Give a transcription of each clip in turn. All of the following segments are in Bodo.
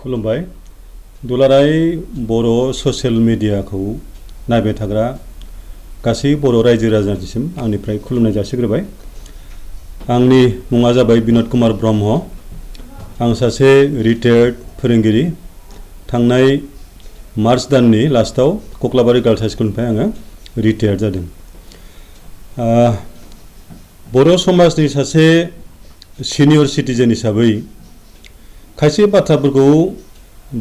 खुलुमबाय दुलाराय बर' ससियेल मिडियाखौ नायबाय थाग्रा गासै बर' रायजो राजानिसिम आंनिफ्राय खुलुमनाय जासिग्रोबाय। आंनि मुङा जाबाय बिनोद कुमार ब्रह्म। आं सासे रिटायार्ड फोरोंगिरि। थांनाय मार्च दाननि लास्टआव कक्लाबारि गार्लस हाइ स्कुलनिफ्राय आङो रिटायार्ड जादों। बर' समाजनि सासे सिनियर सिटिजेन हिसाबै खायसे बाथ्राफोरखौ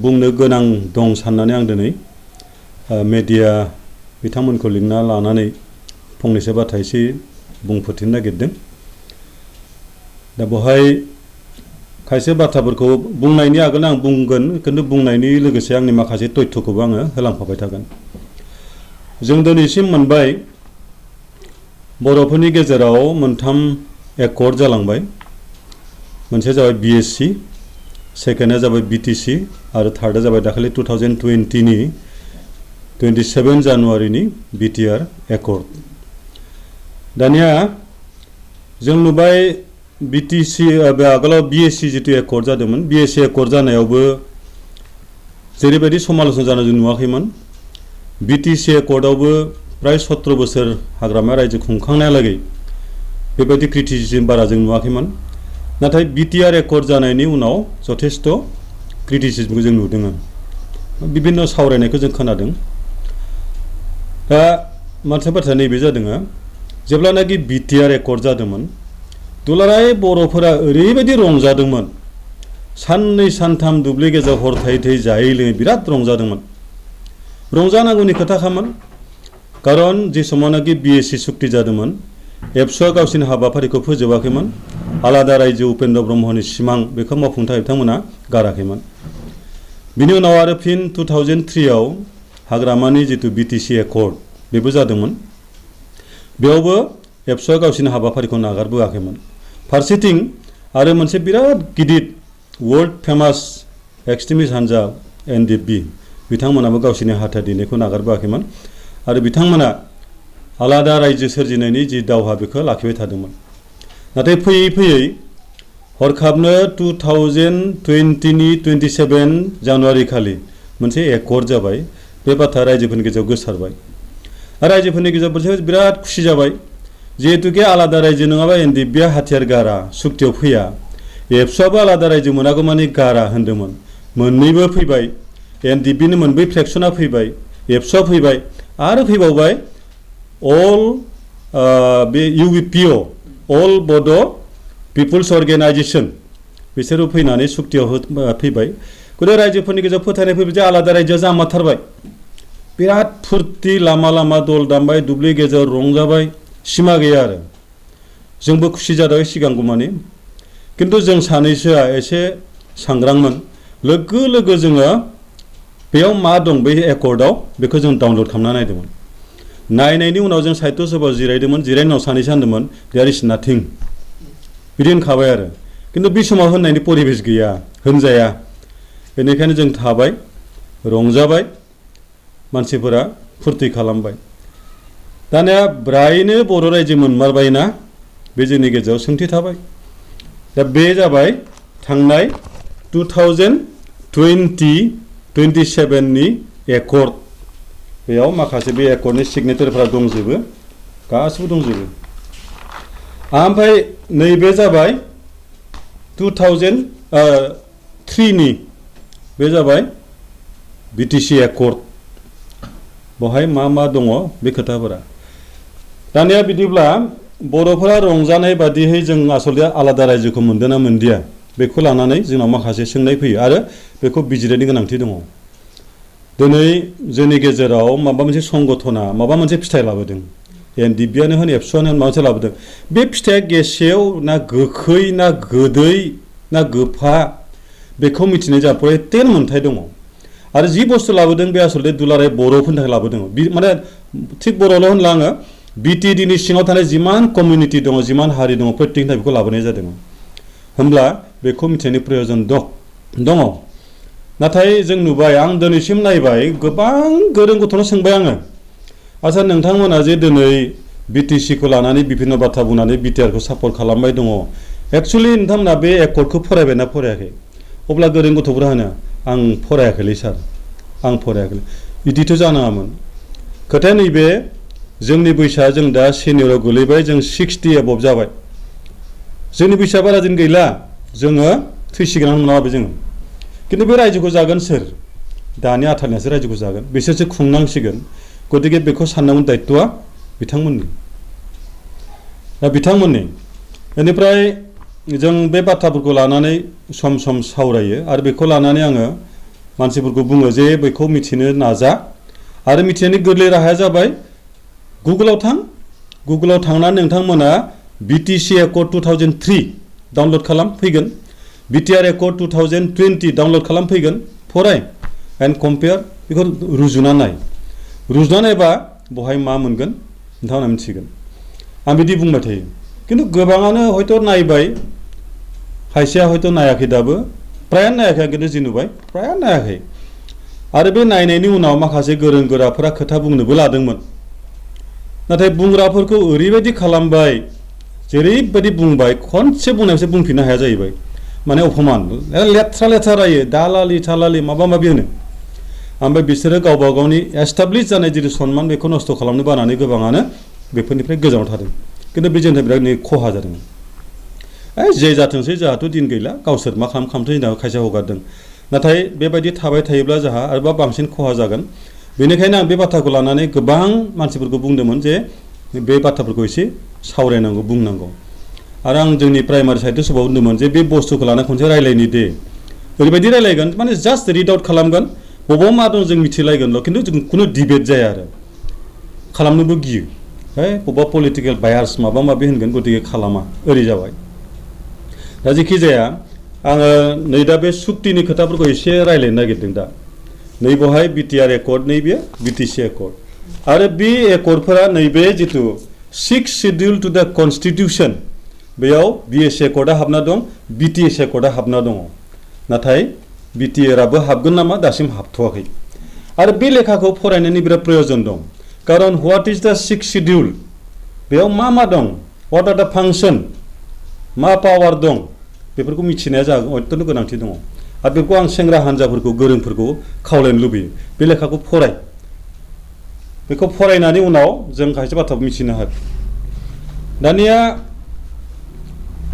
बुंनो गोनां दं साननानै आं दिनै मेडिया बिथांमोनखौ लिंना लानानै फंनैसो बाथ्रा एसे बुंफोरथिनो नागिरदों। दा बेवहाय खायसे बाथ्राफोरखौ बुंनायनि आगोल आं बुंगोन, खिन्थु बुंनायनि लोगोसे आंनि माखासे तथ्यखौबो आङो होलांफाबाय थागोन। जों दिनैसिम मोनबाय बर'फोरनि गेजेराव मोनथाम एकर्ड जालांबाय। मोनसे जाबाय BSc, सेकेन्डआ जाबाय BTC आरो थार्डआ जाबाय दाखालि 2020 नि 27 जानुवारिनि BTR एकर्ड। दानिया जों नुबाय BTC आगोलाव BSc जितु एकर्ड जादोंमोन, BSc एकर्ड जानायावबो जेरैबायदि समालोचना जानाय जों नुवाखैमोन। BTC एकर्डआवबो प्राय 17 बोसोर हाग्रामा रायजो खुंखांनायालागै बेबायदि क्रिटिसिजम बारा जों नुवाखैमोन। नाथाय BTR एकर्ड जानायनि उनाव जथेस्थ क्रिटिसिजमखौ जों नुदों। बिभिन्न सावरायनायखौ जों खोनादों। दा मोनसे बाथ्रा नैबे जादों, जेब्लानाखि BTR एकर्ड जादोंमोन दुलाराय बर'फोरा ओरैबायदि रंजादोंमोन। साननै सानथाम दुब्लि गेजेराव हर थायै थायै जायै लोङै बिराद रंजादोंमोन। रंजानांगौनि खोथाखामोन, खारन जे समावनाखि BSc सुक्ति जादोंमोन एबसुआ गावसिनि हाबाफारिखौ फोजोबाखैमोन। आलादा रायजो उपेन्द्र ब्रह्मनि सिमां बेखौ मावफुंनो थाखाय बिथांमोना गाराखैमोन। बिनि उनाव आरो फिन 2003 आव हाग्रामानि जितु BTC एकर्ड बेबो जादोंमोन। बेयावबो एबसुआ गावसिनि हाबाफारिखौ नागारबोआखैमोन। फारसेथिं आरो मोनसे बिराद गिदिर वर्ल्ड फेमास एक्सट्रिमिस्ट हान्जा NDP बिथांमोनाबो गावसिनि हाथियार दिनैखौ नागारबोआखैमोन आरो बिथांमोना आलादा रायजो सोरजिनायनि जि दावहा बेखौ लाखिबाय थादोंमोन। नाथाय फैयै फैयै हरखाबनो 2020 नि 27 जानुवारि खालि मोनसे एकर्ड जाबाय। बे बाथ्रा रायजोफोरनि गेजेराव गोसारबाय। रायजोफोरनि गेजेराव बिराद खुसि जाबाय। जिहेतुके आलादा रायजो नङाबा NDPआ हाथियार गारा, सुक्तियाव फैया। एबसुआबो आलादा रायजो मोनागौ मानि गारा होन्दोंमोन। मोननैबो फैबाय। NDPनि मोनब्रै फ्लेक्सना फैबाय, एबसुआ फैबाय आरो फैबावबाय अल बे UBPO अल बड' पिपुल्स अर्गेनाइजेसन बिसोरो फैनानै सुक्तियाव फैबाय। गथिखे रायजोफोरनि गेजेराव फोथायनाय फैबाय जे आलादा रायजोआ जामारथारबाय। बिराद फुर्ति लामा लामा दल दामबाय, दुब्लि गेजेराव रंजाबाय, सिमा गैया आरो। जोंबो खुसि जादों सिगांगौमानि। खिन्थु जों सानैसोआ एसे सांग्रांमोन। लोगो लोगो जोङो बेयाव मा दं बे एकर्डआव बेखौ जों डाउनलड खालामना नायदोंमोन। नायनायनि उनाव जों साहित्य सभायाव जिरायदोंमोन। जिरायनाय उनाव सानैसो सानदोंमोन देयार इज नाथिं बिदि होनखाबाय आरो। खिन्थु बे समाव होननायनि परिबेस गैया, होनजाया। बेनिखायनो जों थाबाय, रंजाबाय, मानसिफोरा फुर्ति खालामबाय। दानिया ब्रायनो बर' रायजो मोनमारबायना, बे जोंनि गेजेराव सोंथि थाबाय। दा बे जाबाय थांनाय 2027 नि एकर्ड। बेयाव माखासे बे एकर्डनि सिगनेचारफोरा दंजोबो, गासिबो दंजोबो। ओमफ्राय नैबे जाबाय 2003 नि, बे जाबाय BTC एकर्ड। बेवहाय मा मा दङ बे खोथाफोरा। दानिया बिदिब्ला बर'फोरा रंजानाय बादियै जों आसलथे आलादा रायजोखौ मोनदों ना मोनदिया बेखौ लानानै जोंनाव माखासे सोंनाय फैयो आरो बेखौ बिजिरनायनि गोनांथि दङ। दिनै जोंनि गेजेराव माबा मोनसे संगठना माबा मोनसे फिथाइ लाबोदों। NDPआनो होन एबसुआनो होन माबा मोनसे लाबोदों। बे फिथाइया गेसेव ना गोखै ना गोदै ना गोफा बेखौ मिथिनाय जा प्रटेल मोन्थाय दङ। आरो जि बुस्थु लाबोदों बे आसलथे दुलाराय बर'फोरनि थाखाय लाबोदों। माने थिग बर'ल' होनला आङो, BTDनि सिङाव थानाय जिमान कमिउनिटि दङ, जिमान हारि दङ, प्रत्येकनि थाखाय बेखौ लाबोनाय जादों। होमब्ला बेखौ मिथिनायनि प्रयजन दङ। नाथाय जों नुबाय, आं दिनैसिम नायबाय, गोबां गोरों गथ'नो सोंबाय आङो, आच्छा नोंथांमोना जे दिनै BTCखौ लानानै बिभिन्न बाथ्रा बुंनानै BTRखौ सापर्ट खालामबाय दङ, एक्चुअलि नोंथांमोना बे एकर्डखौ फरायबायना फरायाखै? अब्ला गोरों गथ'फोरा होनो आं फरायाखैलै सार आं फरायाखै बिदिथ' जानाङामोन खोथाया नैबे जोंनि बैसोआ जों दा सिनियराव गोलैबाय जों 60 एबभ जाबाय जोंनि बैसोआ बारा दिन गैला जोङो थैसिगोन नङाबो जोङो खिन्थु बे रायजोखौ जागोन सोर दानि आथालनियासो रायजोखौ जागोन बिसोरसो खुंनांसिगोन गतिके बेखौ साननांगौ दायित्वआ बिथांमोननि दा बिथांमोननि बेनिफ्राय जों बे बाथ्राफोरखौ लानानै सम सम सावरायो आरो बेखौ लानानै आङो मानसिफोरखौ बुङो जे बेखौ मिथिनो नाजा आरो मिथिनायनि गोरलै राहाया जाबाय गुगोलाव थांनानै नोंथांमोना बिटिसि एकर्ड 2003 डाउनलड खालाम फैगोन बिटिआर एकर्ड 2020 डाउनलड खालाम फैगोन फराय एन्ड कम्पेयार बेखौ रुजुना नायबा बहाय मा मोनगोन नोंथांमोना मिथिगोन आं बिदि बुंबाय थायो खिन्थु गोबाङानो हयथ' नायबाय खायसेया हयथ' नायाखै दाबो प्रायानो नायाखै खिन्थु जि नुबाय प्रायानो नायाखै आरो बे नायनायनि उनाव माखासे गोरों गोराफोरा खोथा बुंनोबो लादोंमोन नाथाय बुंग्राफोरखौ ओरैबायदि खालामबाय जेरैबायदि बुंबाय खनसे बुंनायसो बुंफिननो हाया जाहैबाय माने अपमान लेथ्रा रायो दालालि थालालि माबा माबि होनो ओमफ्राय बिसोरो गावबा गावनि एस्टाब्लिश जानाय जितु सनमान बेखौ नस्थ' खालामनो बानानै गोबाङानो बेफोरनिफ्राय गोजानाव थादों खिन्थु बे जोंनि बिराद खहा जादों जे जाथोंसै जोंहाथ' दिन गैला गावसोर मा खालामथों होनना खायसे हगारदों नाथाय बेबायदि थाबाय थायोब्ला जोंहा आरोबा बांसिन खहा जागोन बेनिखायनो आं बे बाथ्राखौ लानानै गोबां मानसिफोरखौ बुंदोंमोन जे बे बाथ्राफोरखौ एसे सावरायनांगौ बुंनांगौ आरो आं जोंनि प्राइमारि साहित्य सभायाव बुंदोंमोन जे बे बुस्थुखौ लानानै खनसे रायलायनि दे ओरैबायदि रायलायगोन माने जास्ट रिड आउट खालामगोन बबाव मा दं जों मिथिलायगोनल' खिन्थु जों खुनु डिबेट जाया आरो खालामनोबो गियो बबेबा पलिटिकेल बायार्स माबा माबि होनगोन गतिके खालामा ओरै जाबाय दा जेखि जाया आङो नै दा बे सुक्तिनि खोथाफोरखौ एसे रायलायनो नागिरदों दा नै बहाय बिटिआर एकर्ड नैबे बिटिसि एकर्ड आरो बे एकर्डफोरा नैबे जितु 6 शिड्युल टु द कन्स्टिटिउसन बेयाव बिएसि एकर्डआ हाबना दं बिटिएस एकर्डआ हाबना दङ नाथाय बिटिआरआबो हाबगोन नामा दासिम हाबथ'वाखै आरो बे लेखाखौ फरायनायनि बिराद प्रयोजन दं खारन व्हाट इज द 6 शिड्युल बेयाव मा दं व्हाट आर द फांसन मा पावार दं बेफोरखौ मिथिनाया जोंहा अत्यन्त गोनांथि दङ आरो बेखौ आं सेंग्रा हान्जाफोरखौ गोरोंफोरखौ खावलायनो लुबैयो बे लेखाखौ फराय बेखौ फरायनानै उनाव जों खायसे बाथ्राखौ मिथिनो हागोन दानिया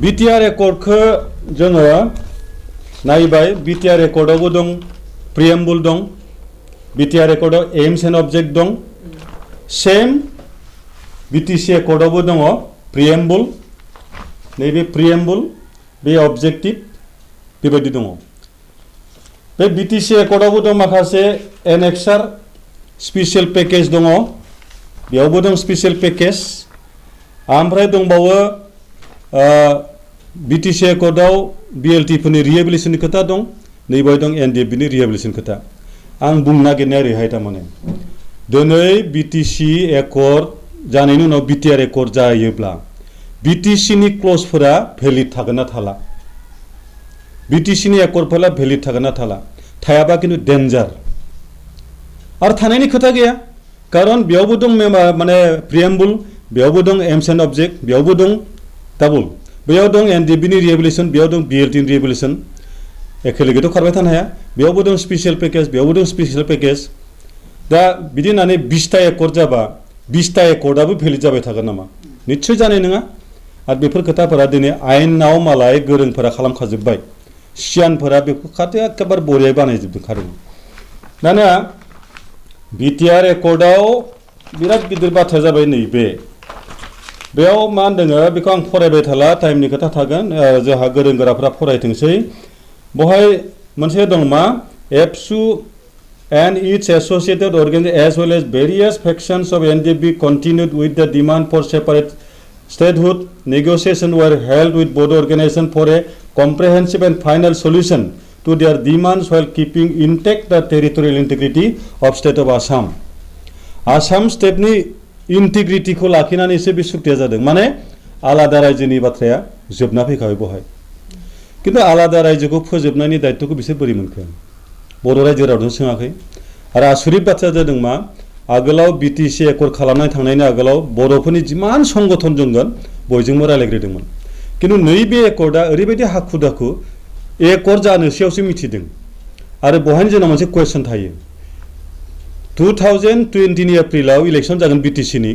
बिटिआर एकर्डखौ जोङो नायबाय बिटिआर एकर्डआवबो दं प्रिएम्बुल दं बिटिआर एकर्डआव एम्स एन्ड अबजेक्ट दं सेम बिटिसि एकर्डआवबो दङ प्रिएम्बुल नैबे प्रिएम्बुल बे अबजेक्टिभ बेबायदि दङ बे बिटिसि एकर्डआवबो दं माखासे एनेक्सार स्पेसियेल पेकेज दङ बेयावबो दं स्पेसियेल पेकेज ओमफ्राय दंबावो बिटिसि एकर्डआव बिएलटिफोरनि रिहेबिलिटेसननि खोथा दं नैबाव दं एनडिएफबिनि रिहेबिलिटेसन खोथा आं बुंनो नागिरनाया ओरैहाय थारमाने दिनै बिटिसि एकर्ड जानायनि उनाव बिटिआर एकर्ड जायोब्ला बिटिसिनि क्लजफोरा भेलिड थागोन ना थाला बिटिसिनि एकर्डफोरा भेलिड थागोन ना थाला थायाबा खिन्थु डेन्जार आरो थानायनि खोथा गैया खारन बेयावबो दं माने प्रिएम्बुल बेयावबो दं एम्स एन्ड अबजेक्ट बेयावबो दं डाबल बेयाव दं एनडिएफबिनि रिहेबिलिटेसन बेयाव दं बिएलटिनि रिहेबिलिटेसन एखेलेगेथ' खारबाय थानो हाया बेयावबो दं स्पेसियेल पेकेज बेयावबो दं स्पेसियेल पेकेज दा बिदि होननानै 20टा एकर्ड जाबा 20टा एकर्डआबो भेलिड जाबाय थागोन नामा निस्सय जानाय नङा आरो बेफोर खोथाफोरा दिनै आयेनाव मालाय गोरोंफोरा खालामखाजोब्बाय सियानफोरा बेखौ एखेबारे बरियायै बानायजोबदों खारन दानिया बिटिआर एकर्डआव बिराद गिदिर बाथ्रा जाबाय नैबे बेयाव मा होनदों बेखौ आं फरायबाय थाला टाइमनि खोथा थागोन जोंहा गोरों गोराफ्रा फरायथोंसै बहाय मोनसे दं मा एबसु and its associated organizations as well as various factions of NDFB continued with the demand for separate statehood. Negotiations were held with both organizations for a comprehensive and final solution to their demands while keeping intact the territorial integrity of state of Assam. Assam state ni integrity ko लाखिनानैसो बे सुक्तिया जादों माने आलादा रायजोनि बाथ्राया जोबना फैखाबाय बहाय किन्तु आलादा रायजोखौ फोजोबनायनि दायित्वखौ बिसोर बोरै मोनखो बर' रायजो रावजों सोङाखै आरो आसुरित बाथ्राया जादों मा आगोलाव बिटिसि एकर्ड खालामनाय थांनायनि आगोलाव बर'फोरनि जिमान संगठन दंमोन बयजोंबो रायलायग्रोदोंमोन किन्तु नैबे एकर्डआ ओरैबायदि हाखु दाखु एकर्ड जानोसैयावसो मिथिदों आरो बहायनो जोंनाव मोनसे कुवेश्चन थायो 2020 नि एप्रिलाव इलेक्सन जागोन बिटिसि नि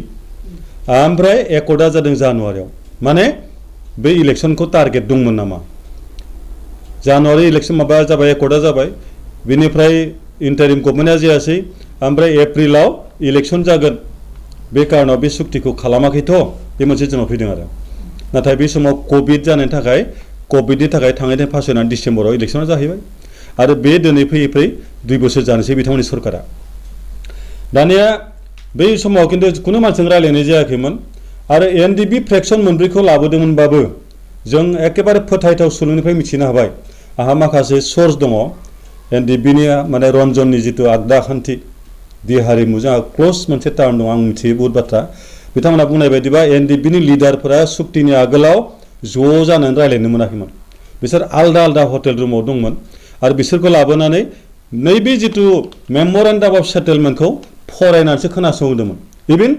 ओमफ्राय एकर्डआ जादों जानुवारियाव माने बे इलेक्सनखौ टारगेट दंमोन नामा जानुवारि इलेक्सन माबा जाबाय एकर्डआ जाबाय बेनिफ्राय इन्टारिम गभर्नमेन्टआ जायासै ओमफ्राय एप्रिलाव इलेक्सन जागोन बे कारणाव बे सुक्तिखौ खालामाखैथ' बे मोनसे जोंनाव फैदों आरो नाथाय बे समाव कभिड जानायनि थाखाय कभिडनि थाखाय थांनाय पास जानानै डिसेम्बराव इलेक्सना जाहैबाय आरो बे दिनै फैयै फैयै 2 बोसोर जानोसै बिथांमोननि सरकारा दानिया बै समाव खिन्थु खुनु मानसिजों रायलायनाय जायाखैमोन आरो एनडिबि फ्रेक्सन मोनब्रैखौ लाबोदोंमोनबाबो जों एकेबारे फोथायथाव सुलुंनिफ्राय मिथिनो हाबाय आहा माखासे सोर्स दङ एनडिबिनि माने रन्जननि जितु आगदा खान्थि दि हारिमु जोंहा क्लोज मोनसे टार्म दं आं मिथियो बहुत बाथ्रा बिथांमोना बुंनाय बायदिबा एनडिबिनि लिडारफोरा सुक्तिनि आगोलाव ज' जानानै रायलायनो मोनाखैमोन बिसोर आलदा आलदा हटेल रुमाव दंमोन आरो बिसोरखौ लाबोनानै नैबे जितु मेमरेन्डाम अफ सेटेलमेन्टखौ फरायनानैसो खोनासंहोदोंमोन इभेन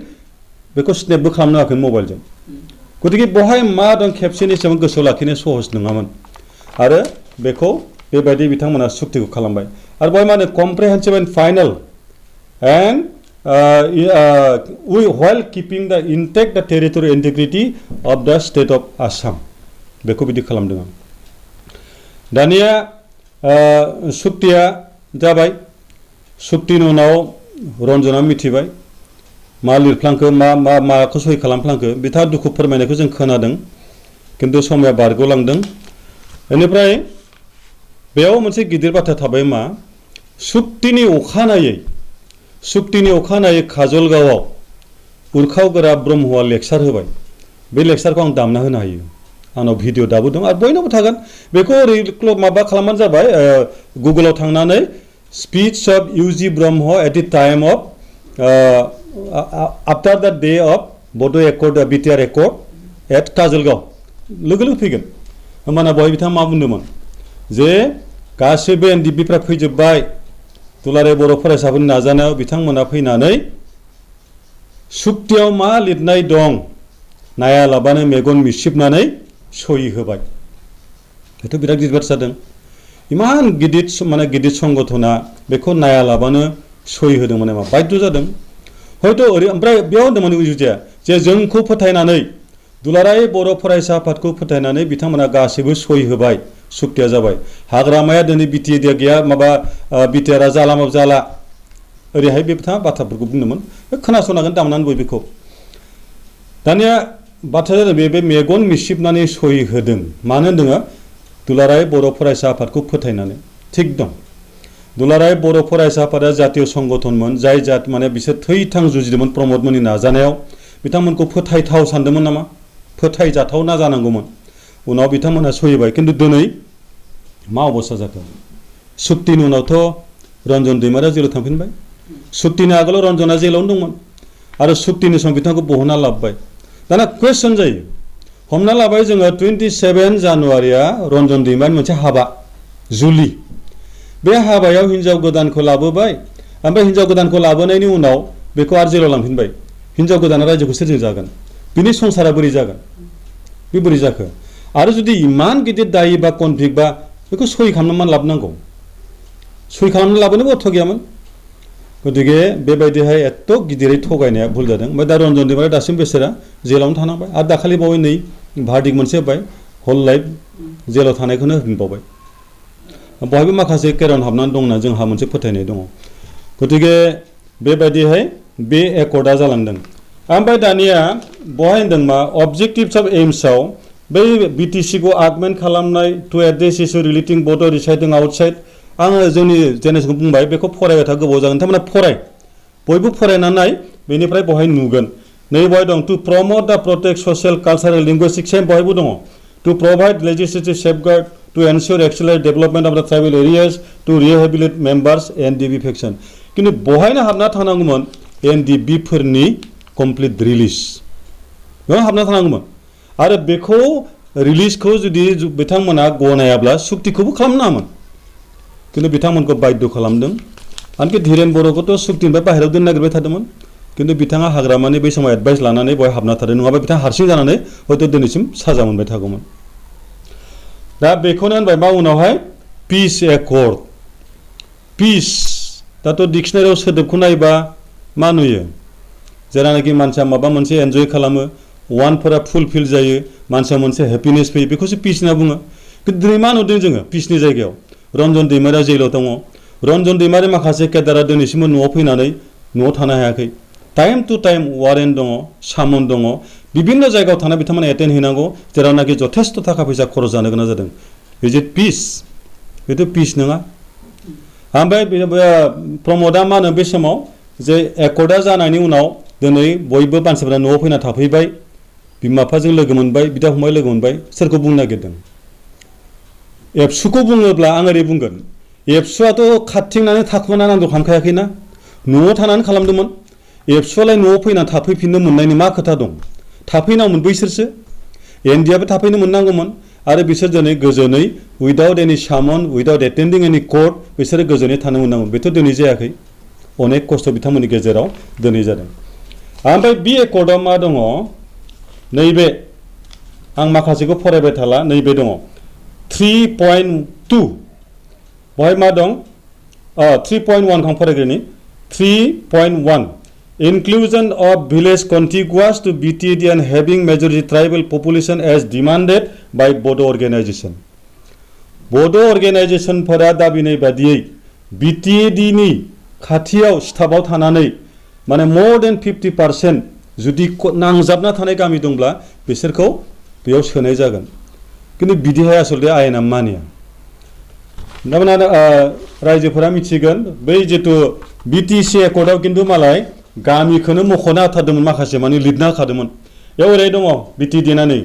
बेखौ स्नेपबो खालामनो हायाखै मबाइलजों गतिके बहाय मा दं खेबसेनि समाव गोसोआव लाखिनो सहज नङामोन आरो बेखौ बेबायदि बिथांमोना सुक्तिखौ खालामबाय आरो बहाय मा होनो comprehensive and final and while keeping the intact the territorial integrity of the state of Assam बेखौ बिदि खालामदों आं दानिया सुक्तिया जाबाय सुक्तिनि उनाव रन्जना मिथिबाय मा लिरफ्लांखो माखौ सहि खालामफ्लांखो बिथाङा दुखु फोरमायनायखौ जों खोनादों खिन्थु समया बारग'लांदों बेनिफ्राय बेयाव मोनसे गिदिर बाथ्रा थाबाय मा सुक्तिनि अखानायै काजलगावआव उरखाव गोरा ब्रह्मआ लेक्सार होबाय बे लेक्सारखौ आं दामना होनो हायो आंनाव भिडिअ दाबो दं आरो बयनावबो थागोन बेखौ ओरै माबा खालामबानो जाबाय गुगोलाव थांनानै speech of U G Brahma at the time of after the day of Bodo' accord BTR accord at Kajalgaon लोगो लोगो फैगोन होमबाना बहाय बिथाङा मा बुंदोंमोन जे गासैबो एनडिबिफ्रा फैजोब्बाय दुलाराय बर' फरायसाफोरनि नाजानायाव बिथांमोना फैनानै सुक्तियाव मा लिरनाय दं नायालाबानो मेगन मिसिबनानै सहि होबाय बेथ' बिराद गिदिर बाथ्रा जादों इमान गिदिर संगठना बेखौ नायालाबानो सहि होदों माने मा बाध्य जादों हयथ' ओरै ओमफ्राय बेयाव होनदोंमोन उजुजिया जे जोंखौ फोथायनानै दुलाराय बर' फरायसा आफादखौ फोथायनानै बिथांमोना गासैबो सहि होबाय सुक्तिया जाबाय हाग्रामाया दिनै बिटिआर गैया माबा बिटिआरआ जाला माबा जाला ओरैहाय बे बिथाङा बाथ्राफोरखौ बुंदोंमोन खोनासंनांगोन दामनानै बय बेखौ दानिया बाथ्राया जादों बे मेगन मिसिबनानै सहि होदों मानो होनदों दुलाराय बर' फरायसा आफादखौ फोथायनानै थिग दं दुलाराय बर' फरायसा आफादा जातीय संगठनमोन जाय माने बिसोर थैथां जुजिदोंमोन प्रमद मोननि नाजानायाव बिथांमोनखौ फोथायथाव सानदोंमोन नामा फोथायजाथावना जानांगौमोन उनाव बिथांमोनहा सहिबाय खिन्थु दिनै मा अबस्था जाखो सुक्तिनि उनावथ' रन्जन दैमारिया जेलाव थांफिनबाय सुक्तिनि आगोलाव रन्जना जेलावनो दंमोन आरो सुक्तिनि समाव बिथांखौ बहनना लाबोबाय दाना कुवेश्चन जायो हमना लाबाय जोङो 27 जानुवारिया रन्जन दैमारिनि मोनसे हाबा जुलि बे हाबायाव हिन्जाव गोदानखौ लाबोबाय ओमफ्राय हिन्जाव गोदानखौ लाबोनायनि उनाव बेखौ आरो जेलाव लांफिनबाय हिन्जाव गोदाना रायजोखौ सोरजों जागोन बिनि संसारा बोरै जागोन बे बोरै जाखो आरो जुदि इमान गिदिर दायि बा कनफ्लिक्ट बा बेखौ सहि खालामनानै लाबोनांगौ सहि खालामनानै लाबोनोबो अर्थ गैयामोन गतिके बेबायदिहाय एथ' गिदिरै थगायनाया भुल जादों ओमफ्राय दा रन्जन दैमारिया दासिम बेसोरा जेलावनो थानांबाय आरो दाखालि बावै नै भार्डिक मोनसे होबाय हल लाइफ जेलाव थानायखौनो होफिनबावबाय बहायबो माखासे केरन हाबनानै दं होनना जोंहा मोनसे फोथायनाय दङ गतिके बेबायदिहाय बे एकर्डआ जालांदों ओमफ्राय दानिया बहाय होनदों मा अबजेक्टिभ्स अफ एइम्सआव बै बिटिसिखौ आगमेन्ट खालामनाय टु एड्रेस इस्यु रिलेटिं बड' रिसाइडिं आउटसाइड आङो जोंनि जेनेरेसनखौ बुंबाय बेखौ फरायबाय था गोबाव जागोन नोंथांमोना फराय बयबो फरायनानै बेनिफ्राय बहाय नुगोन नै बहाय दं to promote the protect social cultural linguistic same बहायबो दङ to provide legislative safeguard to ensure accelerate development of the tribal areas to rehabilitate members NDFB faction खिन्थु बहायनो हाबना थानांगौमोन एनडिबिफोरनि कमप्लिट रिलिज बेयाव हाबना थानांगौमोन आरो बेखौ रिलिजखौ जुदि बिथांमोना गनायाब्ला सुक्तिखौबो खालामनाङामोन खिन्थु बिथांमोनखौ बाध्य खालामदों आनखि धीरेन बर'खौथ' सुक्तिनिफ्राय बाहेरायाव दोननो नागिरबाय थादोंमोन खिन्थु बिथाङा हाग्रामानि बै समाव एडभाइस लानानै बहाय हाबना थादों नङाबा बिथाङा हारसिं जानानै हयथ' दिनैसिम साजा मोनबाय थागौमोन दा बेखौनो होनबाय मा उनावहाय पिस एकर्ड पिस दाथ' डिक्सनारियाव सोदोबखौ नायबा मा नुयो जेरानाखि मानसिया माबा मोनसे एन्जय खालामो वानफोरा फुलफिल जायो मानसिया मोनसे हेपिनेस फैयो बेखौसो पिस होनना बुङो खिन्थु दिनै मा नुदों जोङो पिसनि जायगायाव रन्जन दैमारिया जेलाव दङ रन्जन दैमारि माखासे केदारा दिनैसिमबो न'आव फैनानै न'आव थानो हायाखै टाइम टु टाइम वारेन्ट दङ सामन दङ बिभिन्न जायगायाव थाना बिथांमोना एटेन्ड हैनांगौ जेरावनाखि जथेस्थ' थाखा फैसा खरस जानो गोनां जादों इज इट पिस बेथ' पिस नङा ओमफ्राय प्रमदआ मा होनो बे समाव जे एकर्डआ जानायनि उनाव दिनै बयबो मानसिफोरा न'आव फैना थाफैबाय बिमा बिफाजों लोगो मोनबाय बिदा फंबाय लोगो मोनबाय सोरखौ बुंनो नागिरदों एबसुखौ बुङोब्ला आं ओरै बुंगोन एबसुआथ' खारथिंनानै थाखुमाना नांगौ खालामखायाखैना न'आव थानानै खालामदोंमोन एबसुआलाय न'आव फैना थाफैफिननो मोननायनि मा खोथा दं थाफैनांगौमोन बैसोरसो एनडिआबो थाफैनो मोननांगौमोन आरो बिसोर दिनै गोजोनै उइदाउट एनि सामन उइदाउट एटेन्डिं एनि कर्ट बिसोरो गोजोनै थानो मोननांगौमोन बेथ' दिनै जायाखै अनेक खस्थ' बिथांमोननि गेजेराव दिनै जादों ओमफ्राय बे एकर्डआव मा दङ नैबे आं माखासेखौ फरायबाय थाला नैबे दङ 3.2 बहाय मा दं 3.1 आं फरायग्रोनि 3.1 Inclusion of village contiguous to BTD and having majority tribal population as demanded by Bodo organization. Bodo organization फोरा दाबिनाय बादियै BTD नि खाथियाव स्टाफआव थानानै माने more than 50% जुदि नांजाबना थानाय गामि दंब्ला बिसोरखौ बेयाव सोनाय जागोन किन्तु बिदिहाय आसलते आयेना मानिया दामाना रायजोफोरा मिथिगोन बै जितु BTC एकर्डआव किन्तु मालाय गामिखौनो मख'ना होथारदोंमोन माखासे माने लिरना होखादोंमोन बेयाव ओरै दङ BTD नानै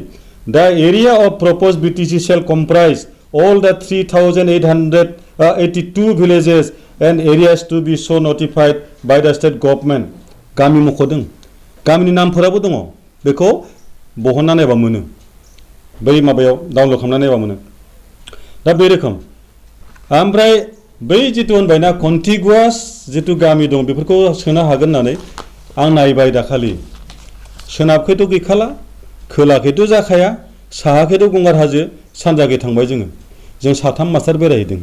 दा area of proposed BTC shall comprise all the 3,882 villages and areas to be so notified by the state government गामि मख'दों गामिनि नामफोराबो दङ बेखौ बहनना नायबा मोनो बै माबायाव डाउनल'ड खालामना नायबा मोनो दा बे रोखोम ओमफ्राय बै जितु होनबायना कन्टिगुवास जितु गामि दं बेफोरखौ सोनो हागोन होननानै आं नायबाय दाखालि सोनाबखैथ' गैखाला खोलाखैथ' जाखाया साहाखैथ' गंगार हाजो सानजाखै थांबाय जों साथाम मास्टार बेरायहैदों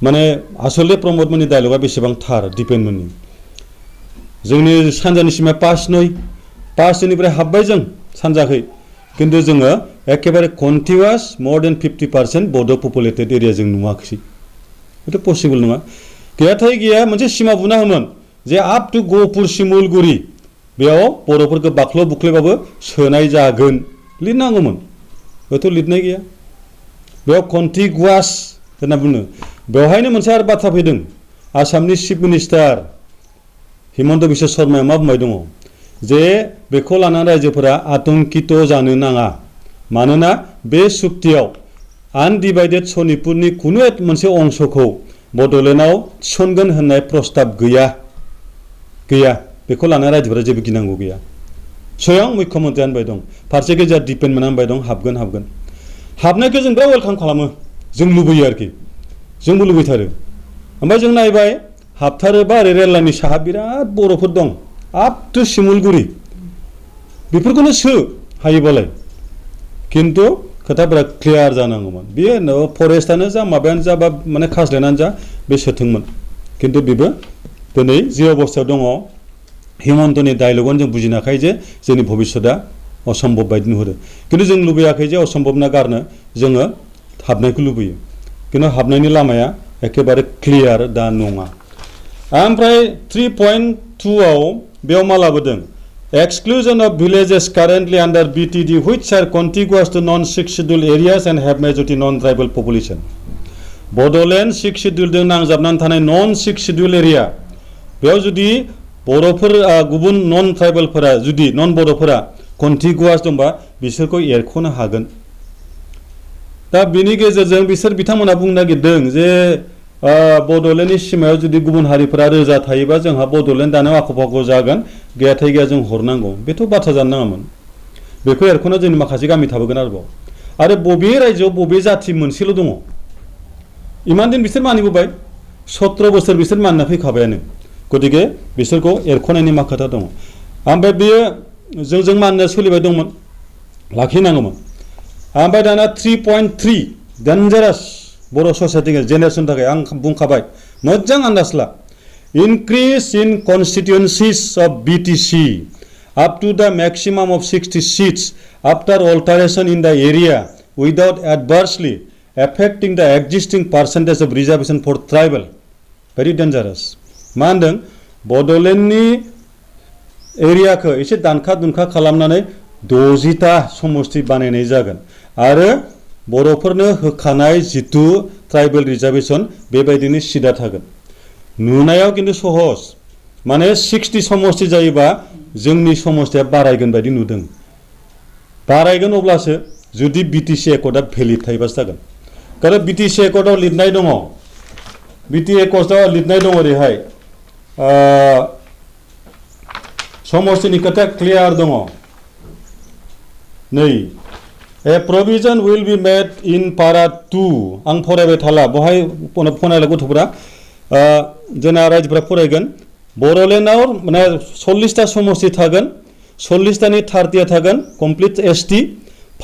माने आसलते प्रमदमोननि डायलगा बेसेबां थार दिपेनमोननि जोंनि सानजानि सिमाया 5-9 हाबबाय जों सानजाखै किन्तु जोङो एकेबारे कन्टिगुवास more than 50% बड' पपुलेटेड एरिया जों नुवाखै बेथ' पसिबल नङा गैयाथाय गैया मोनसे सिमा बुना होमोन जे आप टु गहपुर सिमुलगुरि बेयाव बर'फोरखौ बाख्ल' बुख्लैबाबो सोनाय जागोन लिरनांगौमोन बेथ' लिरनाय गैया बेयाव कन्टिगुवास होनना बुङो बेवहायनो मोनसे आरो बाथ्रा फैदों आसामनि चिफ मिनिस्टार हिमन्त बिश्व शर्माया मा बुंबाय दङ जे बेखौ लानानै रायजोफोरा आतंकित जानो नाङा मानोना बे सुक्तियाव आनडिभाइडेड सनितपुरनि कुनु मोनसे अंशखौ बड'लेण्डआव थिसनगोन होननाय प्रस्ताब गैया बेखौ लानानै रायजोफोरा जेबो गिनांगौ गैया स्वयं मुख्यमन्त्रिया होनबाय दं फारसेखै जा दिपेनमेन्टआ होनबाय दं हाबगोन हाबनायखौ जों बिराद वेलकाम खालामो जों लुबैयो आरोखि जोंबो लुबैथारो ओमफ्राय जों नायबाय हाबथारोबा ओरै रेल लाइननि साहा बिराद बर'फोर दं आप टु सिमुलगुरि बेफोरखौनो सो हायोबालाय किन्तु खोथाफोरा क्लियार जानांगौमोन बेयो फरेस्टआनो जा माबायानो जा बा माने खाज्लायनानो जा बे सोथोंमोन किन्तु बेबो दिनै जि अबस्थायाव दङ हिमन्तनि डायलगआवनो जों बुजिनो हाखायो जे जोंनि भबिष्यतआ असम्भब बायदि नुहुरो किन्तु जों लुबैयाखै जे असम्भब ना गारनो जोङो हाबनायखौ लुबैयो किन्तु हाबनायनि लामाया एखेबारे क्लियार दा नङा ओमफ्राय 3.2 आव बेयाव मा लाबोदों Exclusion of villages currently under BTD which are contiguous to non-6 scheduled areas and have majority non-tribal population. Bodoland 6 scheduled जों नांजाबनानै थानाय non-6 scheduled area बेयाव जुदि बर'फोर गुबुन non-tribalफोरा जुदि non-बर'फोरा contiguous दंबा बिसोरखौ एरख'नो हागोन दा बिनि गेजेरजों बिथांमोना बुंनो नागिरदों जे बड'लेण्डनि सिमायाव जुदि गुबुन हारिफोरा रोजा थायोबा जोंहा बड'लेण्ड दानायाव आख' फाख' जागोन गैयाथाय गैया जों हरनांगौ बेथ' बाथ्रा जानो नाङामोन बेखौ एरख'ना जोंनि माखासे गामि थाबोगोन आरो बबे रायजोआव बबे जाथि मोनसेल' दङ इमान दिन बिसोर मानिबोबाय 17 बोसोर बिसोर मानिना फैखाबायानो गतिके बिसोरखौ एरख'नायनि मा खोथा दङ ओमफ्राय बेयो जों मानिना सोलिबाय दंमोन लाखिनांगौमोन ओमफ्राय दाना 3.3 डेन्जारास बर' ससाइटि जेनेरेसननि थाखाय आं बुंखाबाय मोजां आन्दाज ला increase in constituencies of BTC up to the maximum of 60 seats after alteration in the area without adversely affecting the existing percentage of reservation for tribal. Very dangerous. मा होनदों बड'लेण्डनि एरियाखौ एसे दानखा दुनखा खालामनानै 60टा समष्टि बानायनाय जागोन आरो बर'फोरनो होखानाय जितु ट्राइबेल रिजार्भेशन बेबायदिनो सिदा थागोन नुनायाव खिन्थु सहज माने 60 समष्टि जायोबा जोंनि समष्टिया बारायगोन बायदि नुदों बारायगोन अब्लासो जुदि बिटिसि एकर्डआ भेलिड थायोबासो जागोन कारण बिटिसि एकर्डआव लिरनाय दङ बिटिसि एकर्डआव लिरनाय दङ ओरैहाय समष्टिनि खोथा क्लियार दङ नै A provision will be made in para 2 आं फरायबाय थाला बहाय फरायला गथ'फोरा जोंना रायजोफोरा फरायगोन बड'लेण्डआव माने 40टा समष्टि थागोन 40टानि 30आ थागोन कमप्लिट एसटी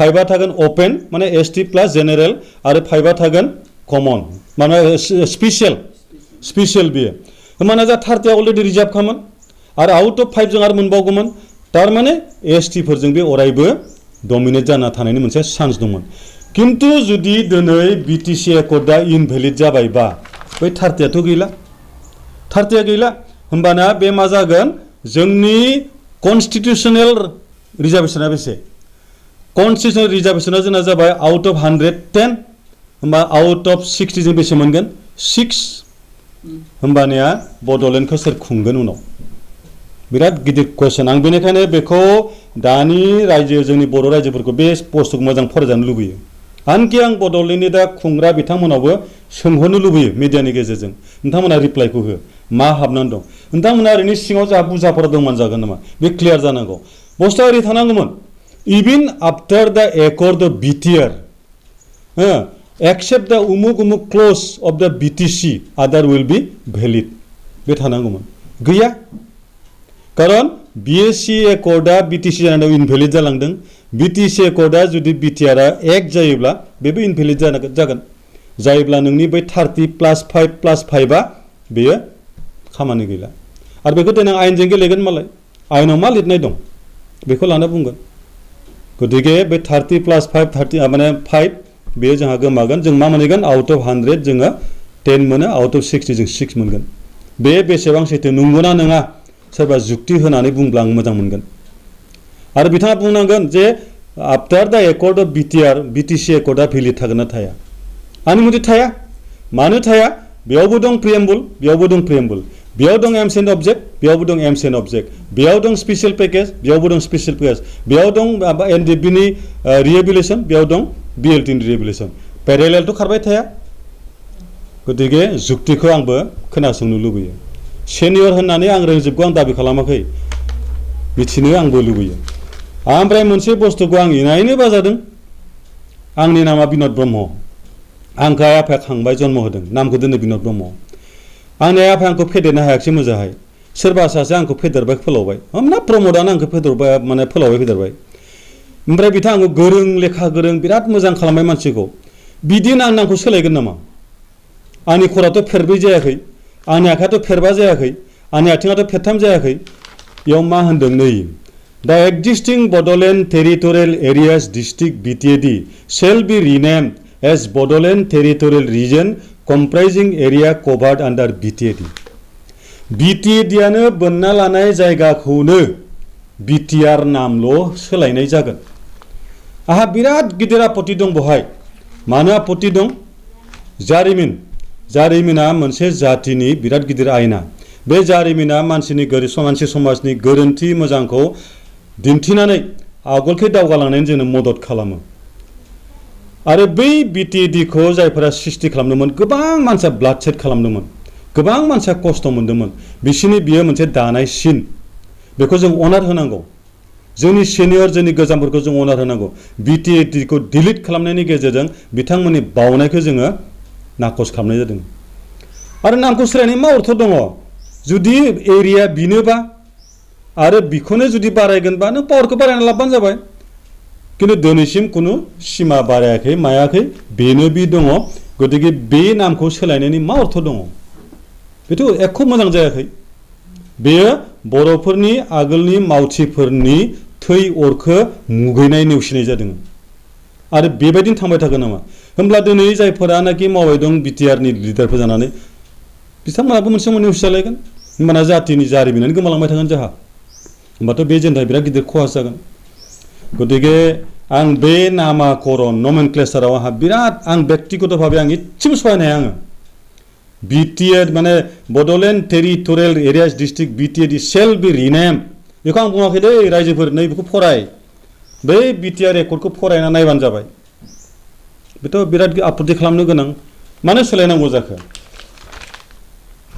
5आ थागोन ओपन माने एसटी प्लस जेनेरेल आरो 5आ थागोन कमन माने स्पेशल बियो माने जा 30आ अलरेडि रिजार्भ खामोन आरो आउट अफ 5 जों आरो मोनबावगौमोन तारमाने एसटी फोरजों बे अरायबो डमिनेट जाना थानायनि मोनसे चान्स दंमोन किन्तु जुदि दिनै बिटिसि एकर्डआ इनभेलिड जाबायबा बै 30आथ' गैला 30आ गैला होमबाना बे मा जागोन जोंनि कन्स्टिट्यूशनल रिजार्भेशना बेसे कन्स्टिट्यूशनल रिजार्भेशना जोंना जाबाय आउट अफ 110 होमबा आउट अफ 60 जों बेसे मोनगोन 6 होमबानिया बड'लेण्डखौ सोर खुंगोन उनाव बिराद गिदिर क्वेश्चन आं बेनिखायनो बेखौ दानि रायजो जोंनि बर' रायजोफोरखौ बे पस्टखौ मोजां फरायजानो लुबैयो आनकि आं बड'लेण्डनि दा खुंग्रा बिथांमोनावबो सोंहरनो लुबैयो मिडियानि गेजेरजों नोंथांमोना रिप्लाइखौ हो मा हाबनानै दं नोंथांमोना ओरैनो सिङाव जा बुजाफोर दंमोन जागोन नामा बे क्लियार जानांगौ बस्था ओरै थानांगौमोन इभेन आफ्टार द एकर्ड अफ बिटिआर एक्सेप्ट द उमुक क्लज अफ द बिटिसि आदार विल बी भेलिड बे थानांगौमोन गैया कारण बिएससि एकर्डआ बिटिसि जानायाव इनभेलिड जालांदों बिटिसि एकर्डआ जुदि बिटिआरआ एक जायोब्ला बेबो इनभेलिड जागोन जायोब्ला नोंनि बै 30 प्लास 5 प्लास 5आ बेयो खामानि गैला आरो बेखौ देनां आयेनजों गेलेगोन मालाय आयेनाव मा लिरनाय दं बेखौ लाना बुंगोन गतिके बे 30 प्लास 5 30 माने 5 बेयो जोंहा गोमागोन जों मा मोनगोन आउट अफ 100 जोङो 10 मोनो आउट अफ 60 जों 6 मोनगोन बे बेसेबां सैथो नंगौना नङा सोरबा जुक्ति होनानै बुंब्ला आं मोजां मोनगोन आरो बिथाङा बुंनांगोन जे आफ्टार द accord of BTR BTC एकर्डआ valid थागोन ना थाया आंनि मथे थाया मानो थाया बेयावबो दं प्रिएम्बल बेयावबो दं प्रिएम्बल बेयाव दं एम्स एन्ड अबजेक्ट बेयावबो दं एम्स एन्ड अबजेक्ट बेयाव दं स्पेशल पेकेज बेयावबो दं स्पेशल पेकेज बेयाव दं एनडिबिनि रिहेबिलिटेसन बेयाव दं बिएलटिनि रिहेबिलिटेसन पेरेलेलथ' खारबाय थाया गतिके जुक्तिखौ आंबो खोनासंनो लुबैयो सेनियर होननानै आं रोंजोबगौ आं दाबि खालामाखै मिथिनो आंबो लुबैयो ओमफ्राय मोनसे बुस्थुखौ आं इनायनो बाजादों आंनि नामा बिनद ब्रह्म आंखौ आइ आफाया खांबाय जन्म होदों नामखौ दोनो बिनद ब्रह्म आंनि आइ आफाया आंखौ फेदेरनो हायाखिसै मोजांहाय सोरबा सासे आंखौ फेदेरबाय फोलावबाय ना प्रमदानो आंखौ फेदेरबाय माने फोलावबाय फेदेरबाय ओमफ्राय बिथाङा आंखौ गोरों लेखा गोरों बिराद मोजां खालामबाय मानसिखौ बिदिनो आं नामखौ सोलायगोन नामा आंनि खराथ' फेरब्रै जायाखै आंनि आखायाथ' फेरबा जायाखै आंनि आथिङाथ' फेरथाम जायाखै बेयाव मा होनदों नै the existing Bodoland territorial areas district BTAD shall be renamed as Bodoland territorial region comprising area covered under BTAD बिटिएडिआनो बोनना लानाय जायगाखौनो बिटिआर नामल' सोलायनाय जागोन आहा बिराद गिदिर आपत्ति दं बहाय मानो आपत्ति दं जारिमिना मोनसे जातिनि बिराद गिदिर आयना बे जारिमिना मानसि समाजनि गोरोन्थि मोजांखौ दिन्थिनानै आगोलखै दावगालांनायनि जोंनो मदद खालामो आरो बै बिटिएडिखौ जायफोरा सृष्टि खालामदोंमोन गोबां मानसिया ब्लाडसेड खालामदोंमोन गोबां मानसिया खस्थ' मोन्दोंमोन बिसोरनि बियो मोनसे दानाय सिन बेखौ जों अनार होनांगौ जोंनि सिनियर जोंनि गोजामफोरखौ जों अनार होनांगौ बिटिएडिखौ डिलिट खालामनायनि गेजेरजों बिथांमोननि बावनायखौ जोङो नाकस खालामनाय जादों आरो नामखौ सोलायनाय मा अर्थ दङ जुदि एरिया बिनोबा आरो बिखौनो जुदि बारायगोनबा नों पावारखौ बारायना लाबानो जाबाय किन्तु दिनैसिम खुनु सिमा बारायाखै मायाखै बेनो बि दङ गतिके बे नामखौ सोलायनायनि मा अर्थ दङ बेथ' एख' मोजां जायाखै बेयो बर'फोरनि आगोलनि मावथिफोरनि थै अरखो मुगैनाय नेवसिनाय जादों आरो बेबायदिनो थांबाय थागोन नामा होमब्ला दिनै जायफोरानाखि मावबाय दं बिटिआरनि लिडारफोर जानानै बिथांमोनाबो मोनसे समाव नेवसि जालायगोन होमबाना जातिनि जारिमिनानो गोमालांबाय थागोन जोंहा होमबाथ' बे जोंनि थाखाय बिराद गिदिर खहा जागोन गतिके आं बे नामाकरण नमेनक्लेचाराव आंहा बिराद आं बेक्तिगतभाबे आं इसेबो सहायनो हाया आङो बिटिआर माने Bodoland territorial areas district BTR shall be rename बेखौ आं बुङाखै दै रायजोफोर नै बेखौ फराय बै बिटिआर रेकर्डखौ फरायना नायबानो जाबाय बेथ' बिराद आपत्ति खालामनो गोनां मानो सोलायनांगौ जाखो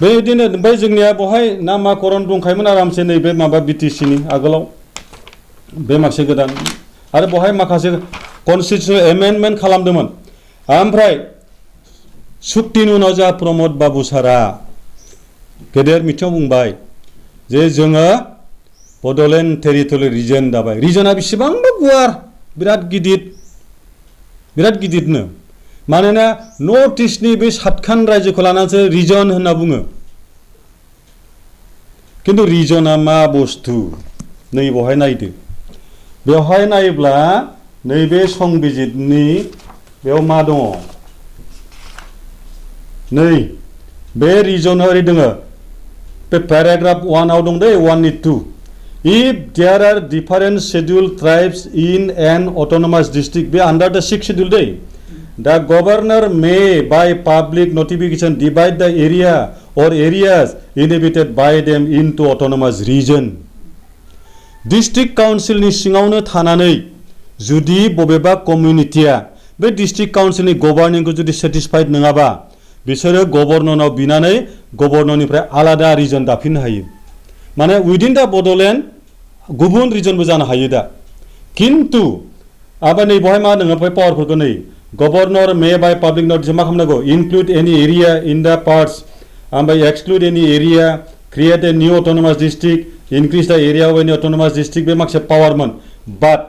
बेबायदिनो ओमफ्राय जोंनिया बहाय नामाकरण दंखायोमोन आरामसे नैबे माबा बिटिसिनि आगोलाव बे माखासे गोदान आरो बहाय माखासे कनस्टिटिउसनेल एमेन्डमेन्ट खालामदोंमोन ओमफ्राय सुक्तिनि उनाव जोंहा प्रमद बाबु सारा गेदेर मिथिङाव बुंबाय जे जोङो बड'लेण्ड टेरिटरियेल रिजन दाबाय रिजना बेसेबांबा गुवार बिराद गिदिरनो मानोना नर्थ इस्टनि बे सातखान रायजोखौ लानानैसो रिजन होनना बुङो खिन्थु रिजना मा बुस्थु नै बहाय नायदो बेवहाय नायोब्ला नैबे संबिजितनि बेयाव मा दङ नै बे रिजनाव ओरै दङ बे पेराग्राफ 1 आव दं दै 182 if there are different scheduled tribes in an autonomous district be under the 6th schedule day the governor may by public notification divide the area or areas inhabited by them into autonomous region district council ni सिङावनो थानानै जुदि बबेबा कमिउनिटिया बे डिस्ट्रिक्ट काउन्सिलनि गभर्निंखौ जुदि सेटिसफाइड नङाबा बिसोरो गभर्नरनाव बिनानै गभर्नरनिफ्राय आलादा रिजन दाफिननो हायो माने उइदिन दा बड'लेण्ड गुबुन रिजनबो जानो हायो दा किन्तु आबा नै बहाय मा दङ ओमफ्राय पावारफोरखौ नै गभर्नर मे बाय पाब्लिक नटिस मा खालामनांगौ इनक्लुड एनि एरिया इन दा पार्ट्स ओमफ्राय एक्सक्लुड एनि area create a new autonomous district increase द एरिया अफ एनि अट'नमास डिस्ट्रिक्ट बे माखासे पावारमोन बाट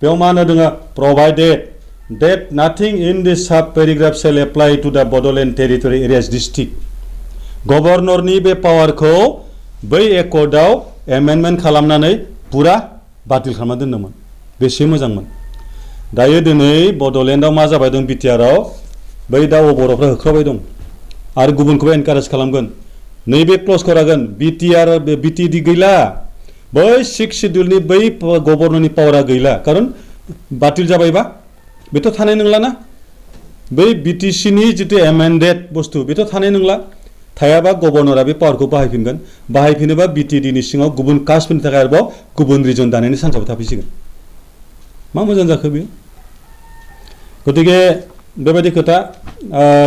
बेयाव मा होनो दङ प्रभाइडेड that nothing in this sub paragraph shall apply to the Bodoland territory areas district गभर्नरनि बे पावारखौ बै एकर्डआव एमेन्डमेन्ट खालामनानै पुरा बातिल खालामना दोनदोंमोन बेसे मोजांमोन दायो दिनै बड'लेण्डआव मा जाबाय दं बिटिआरआव बै दा बर'फ्रा होख्रावबाय दं आरो गुबुनखौबो एनकारेज खालामगोन नैबे क्ल'ज करागोन बिटिआर बिटिडि गैला बै 6 शिड्युलनि बै गभर्नरनि पावारा गैला खारन बातिल जाबायबा बेथ' थानाय नंलाना बै बिटिसिनि जितु एमेन्डेड बुस्थु बेथ' थानाय नंला थायाबा गभर्नरा बे पावारखौ बाहायफिनोबा बिटिडिनि सिङाव गुबुन कास्टफोरनि थाखाय आरोबाव गुबुन रिजन दानायनि चान्सआबो थाफैसिगोन मा मोजां जाखो बेयो गतिके बेबायदि खोथा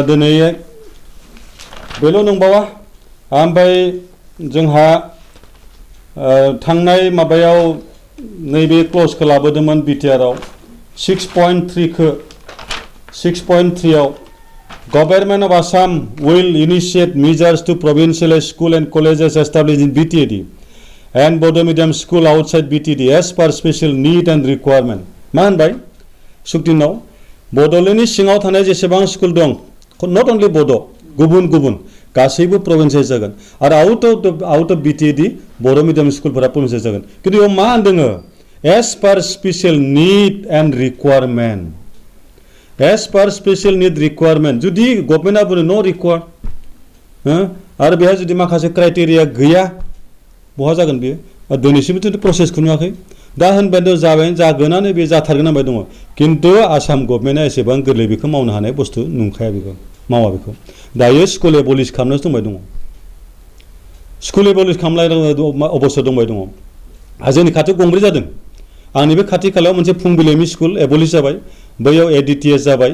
दिनै बेल' नंबावा ओमफ्राय जोंहा थांनाय माबायाव नैबे क्ल'जखौ लाबोदोंमोन बिटिआरआव 6.3 आव Government of Assam will initiate measures to provincialize school and colleges established in BTD and Bodo medium school outside BTD as per special need and requirement. मा होनबाय सुक्तिनाव बड'लेण्डनि सिङाव थानाय जेसेबां स्कुल दं नट अनलि बड' गुबुन गासैबो प्रभिन्सियेल जागोन आरो out of BTD Bodo' medium स्कुलफोरा प्रभिन्सियेल जागोन खिन्थु बेयाव मा होनदों as per special need and requirement as per special need requirement जुदि गभर्नमेन्टआ बुङो नो रिक्वायर आरो बेहा जुदि माखासे क्राइटेरिया गैया बहा जागोन बेयो दिनैसिमबोथ' प्रसेसखौ नुवाखै दा होनबाय जागोनानो बे जाथारगोन होनबाय दङ खिन्थु आसाम गभर्नमेन्टआ एसेबां गोरलै बेखौ मावनो हानाय बुस्थु नंखाया बेखौ मावा बेखौ दायो स्कुल एबलिश खालामनोसो दंबाय दङ स्कुल एबलिश खालामनाय अबस्था दंबाय दङ जोंनि खाथियाव गंब्रै जादों आंनि बे खाथि खालायाव मोनसे फुंबिल एमइ स्कुल एबलिश जाबाय बैयाव एडिटिएस जाबाय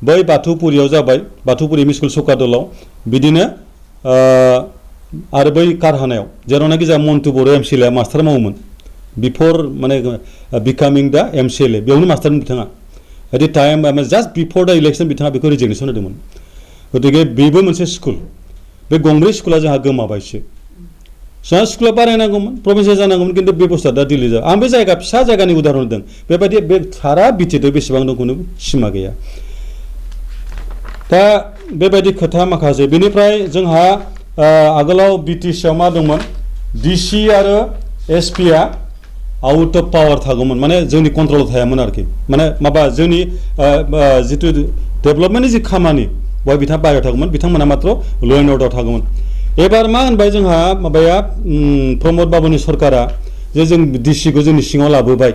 बै बाथौपुरियाव जाबाय बाथौपुरि एमइ स्कुल सकादलाव बिदिनो आरो बै कारहानायाव जेरावनाखि जोंहा मन्टु बर' एमसिएलए मास्टार मावोमोन बिफर माने बिकामिं दा एमसिएलए बेयावनो मास्टारमोन बिथाङा एट द टाइम जास्ट बिफर दा इलेक्सन बिथाङा बेखौ रिजिगनेसन होदोंमोन गतिके बेबो मोनसे स्कुल बे गंब्रै स्कुला जोंहा गोमाबायसो जोंहा स्कुला बारायनांगौमोन प्रभिन्सियेल जानांगौमोन खिन्थु बेबस्था दा दिल्ली जाबाय आं बे जायगा फिसा जायगानि उदाहरन होदों बेबायदि बे सारा बिटिआर बेसेबां दं खुनु सिमा गैया दा बेबायदि खोथा माखासे बेनिफ्राय जोंहा आगोलाव बिटिसिआव मा दंमोन डिसि आरो एसपि आ आउट अफ पावार थागौमोन माने जोंनि कन्ट्रलाव थायामोन आरोखि माने माबा जोंनि जितु डेभेलपमेन्टनि जि खामानि बहाय बिथाङा बाहेरायाव थागौमोन बिथांमोना मात्र ल एन्ड अर्डार थागौमोन एबार मा होनबाय जोंहा माबाया प्रमद बाबुनि सरकारा जे जों डिसिखौ जोंनि सिङाव लाबोबाय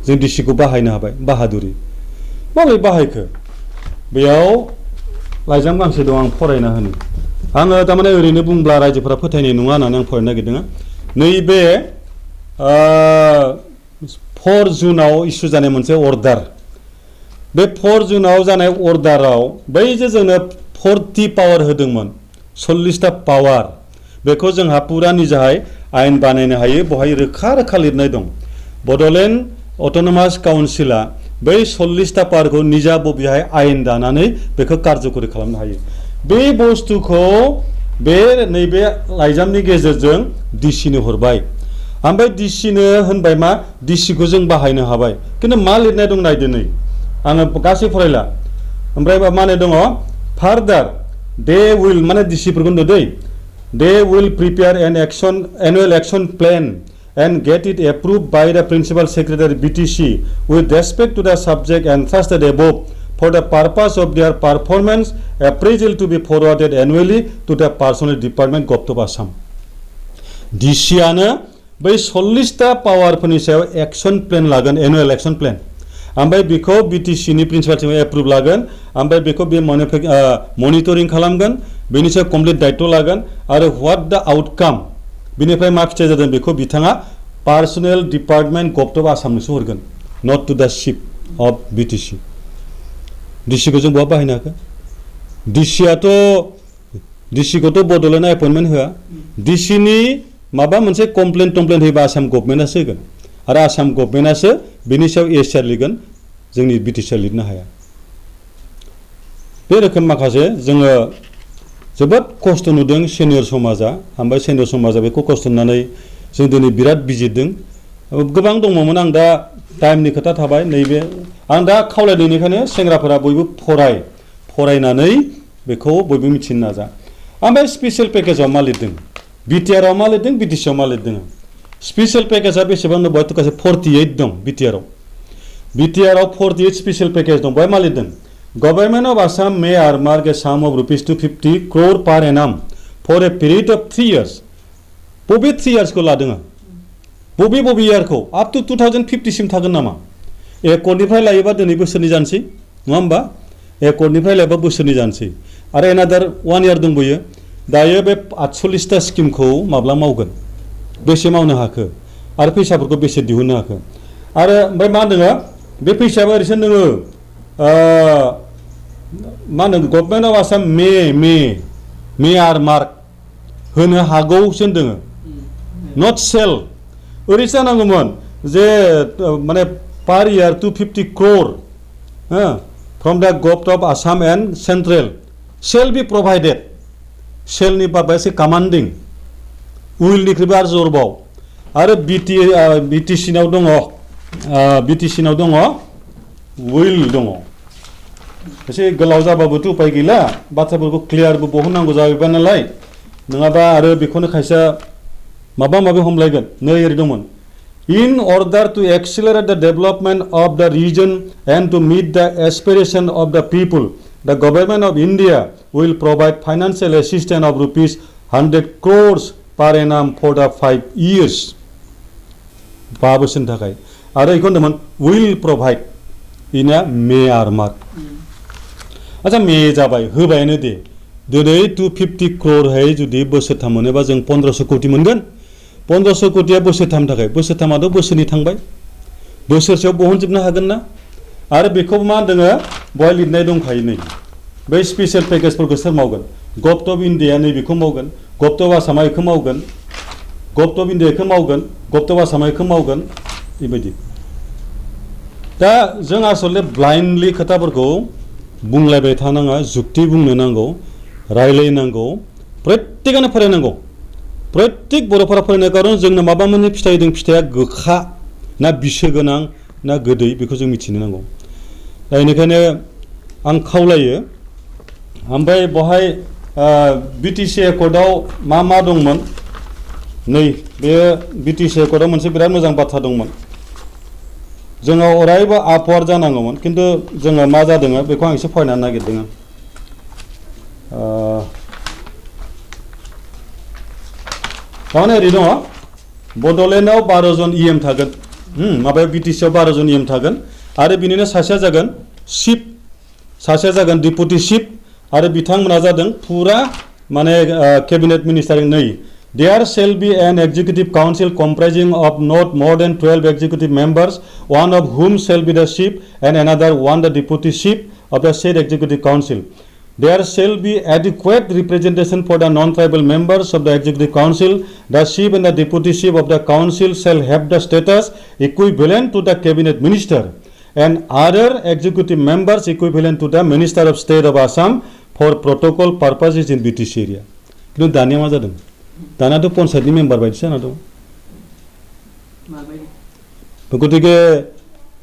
जों डिसिखौ बाहायनो हाबाय बाहादुरि माबोरै बाहायखो बेयाव लाइजाम गांसे दं आं फरायना होनो आङो थारमाने ओरैनो बुंब्ला रायजोफोरा फोथायनाय नङा होननानै आं फरायनो नागिरदों नैबे 4 जुनाव इसु जानाय मोनसे अर्डार बे 4 जुनाव जानाय अर्डाराव बै जे जोंनो 40 पावार होदोंमोन 40टा पावार बेखौ जोंहा पुरा निजाहाय आयेन बानायनो हायो बहाय रोखा रोखा लिरनाय दं बड'लेण्ड अट'नमास काउन्सिला बै 40टा पावारखौ निजा बबेहाय आयेन दानानै बेखौ कार्यकरि खालामनो हायो बे बुस्थुखौ बे नैबे लाइजामनि गेजेरजों डिसिनो हरबाय ओमफ्राय डिसिनो होनबाय मा डिसिखौ जों बाहायनो हाबाय खिन्थु मा लिरनाय दं नायदो नै आङो गासै फरायला ओमफ्राय मा होननाय दङ फार्दार दे उइल माने डिसिफोरखौ होनदों दै they will prepare an action annual action plan and get it approved by the Principal Secretary BTC with respect to the subject entrusted above for the purpose of their performance appraisal to be forwarded annually to the Personnel Department Govt Assam. DC आनो बै 40टा पावारफोरनि सायाव एक्शन प्लेन लागोन एनुअल एक्शन प्लेन ओमफ्राय बेखौ BTC नि प्रिन्सिपाल सेक्रेटारि एप्रुभ लागोन ओमफ्राय बेखौ बे मनिटरिं खालामगोन बेनि सायाव कमप्लिट दायित्व लागोन आरो व्हाट द आउटकाम बिनिफ्राय मा फिथाइ जादों बेखौ बिथाङा पार्सनेल डिपार्टमेन्ट गभट आसामनोसो हरगोन नट टु द चिफ अफ बिटिसि डिसिखौ जों बहा बाहायनो हाखो डिसिखौथ' बड'लेण्डआ एपइन्टमेन्ट होआ डिसिनि माबा मोनसे कमप्लेन होयोबा आसाम गभर्नमेन्टआसो होगोन आरो आसाम गभर्नमेन्टआसो बिनि सायाव एसिआर लिरगोन जोंनि बिटिसिआ लिरनो हाया बे रोखोम माखासे जोङो जोबोद खस्थ' नुदों सेनियर समाजा ओमफ्राय सेनियर समाजा बेखौ खस्थ' नुनानै जों दिनै बिराद बिजिरदों गोबां दङमोन आं दा टाइमनि खोथा थाबाय नैबे आं दा खावलायदों बेनिखायनो सेंग्राफोरा बयबो फरायनानै बेखौ बयबो मिथिनो नाजा ओमफ्राय स्पेसियेल पेकेजाव मा लिरदों बिटिआरआव मा लिरदों बिटिसिआव मा लिरदों स्पेसियेल पेकेजा बेसेबां दं बेवहाय गासै 48 दं बिटिआरआव 48 स्पेसियेल पेकेज दं बेवहाय मा लिरदों Government of Assam may earmark a sum of rupees 250 crore per annum for a period of 3 years. बबे 3 years को लादों बबे year को up to 2050 सिम थागोन नामा एक करोड़निफ्राय लायोबा दिनै बोसोरनि जानोसै नङा होमबा एक करोड़निफ्राय लायोबा बोसोरनि जानोसै आरो another 1 year दंबायो दायो बे 48टा स्किमखौ माब्ला मावगोन बेसे मावनो हाखो आरो फैसाफोरखौ बेसे दिहुननो हाखो आरो ओमफ्राय मा होनदों बे फैसायाबो ओरैसो दोङो मा होनो गभर्नमेन्ट अफ आसाम मे आरमार्क होनो हागौसो दोङो नट सेल ओरैसो जानांगौमोन जे माने पार इयार 250 crore फ्रम द गभट अफ आसाम एन्ड सेन्ट्रेल सेल बि प्रभाइडेड सेलनि बाबा एसे कमान्डिं उइलनिख्रुइबो आरो जरबाव आरो बिटिसिनाव दङ उइल दङ एसे गोलाव जाबाबोथ' उपाय गैला बाथ्राफोरखौ क्लियारबो बहननांगौ जाहैबाय नालाय नङाबा आरो बेखौनो खायसे माबा माबि हमलायगोन नै ओरै दंमोन in order to accelerate the development of the region and to meet the aspiration of the people the government of India will provide financial assistance of rupees 100 crores per annum for the 5 years 5 बोसोरनि थाखाय आरो बेखौ होनदोंमोन will provide in a may earmark अच्छा मे जाबाय होबायानो दे दिनै 250 crore है जुदि बोसोरथाम मोनोबा जों 1500 कोटी मोनगोन 1500 कोटीया बोसोरथामनि थाखाय बोसोरथामाथ' बोसोरनि थांबाय बोसोरसेयाव बहनजोबनो हागोन ना आरो बेखौ मा होनदों बहाय लिरनाय दंखायो नै बै स्पेसियेल पेकेजफोरखौ सोर मावगोन गभट अफ इन्डिया नै बेखौ मावगोन गभट अफ आसामा बेखौ मावगोन गभट अफ इन्डिया बेखौ मावगोन गभट अफ आसामा बेखौ मावगोन बेबायदि दा जों आसलते ब्लाइन्डलि खोथाफोरखौ बुंलायबाय थानाङा जुक्ति बुंनो नांगौ रायलायनांगौ प्रत्येकआनो फरायनांगौ प्रत्येक बर'फोरा फरायनाय खारन जोंनो माबा मोनसे फिथाइ दं फिथाइया गोखा ना बिसो गोनां ना गोदै बेखौ जों मिथिनो नांगौ दा बेनिखायनो आं खावलायो ओमफ्राय बहाय बिटिसि एकर्डआव मा दंमोन नै बे बिटिसि एकर्डआव मोनसे बिराद मोजां बाथ्रा दंमोन जोङो अरायबो आपवार्ड जानांगौमोन खिन्थु जोङो मा जादों बेखौ आं एसे फरायनो नागिरदों थारमाने ओरै दङ बड'लेण्डआव 12 जन इएम थागोन माबायाव बिटिसिआव 12 जन इएम थागोन आरो बिनिनो सासेया जागोन चिफ सासेया जागोन डिपुटि चिफ आरो बिथांमोना जादों फुरा माने केबिनेट मिनिस्टार नै There shall be an executive council comprising of not more than 12 executive members, one of whom shall be the chief and another one the deputy chief of the said executive council. There shall be adequate representation for the non-tribal members of the executive council. The chief and the deputy chief of the council shall have the status equivalent to the cabinet minister and other executive members equivalent to the minister of state of Assam for protocol purposes in BTC area. किन्तु दानिया मा जादों दानाथ' पन्सायतनि मेम्बार बायदिसो जाना दं गतिके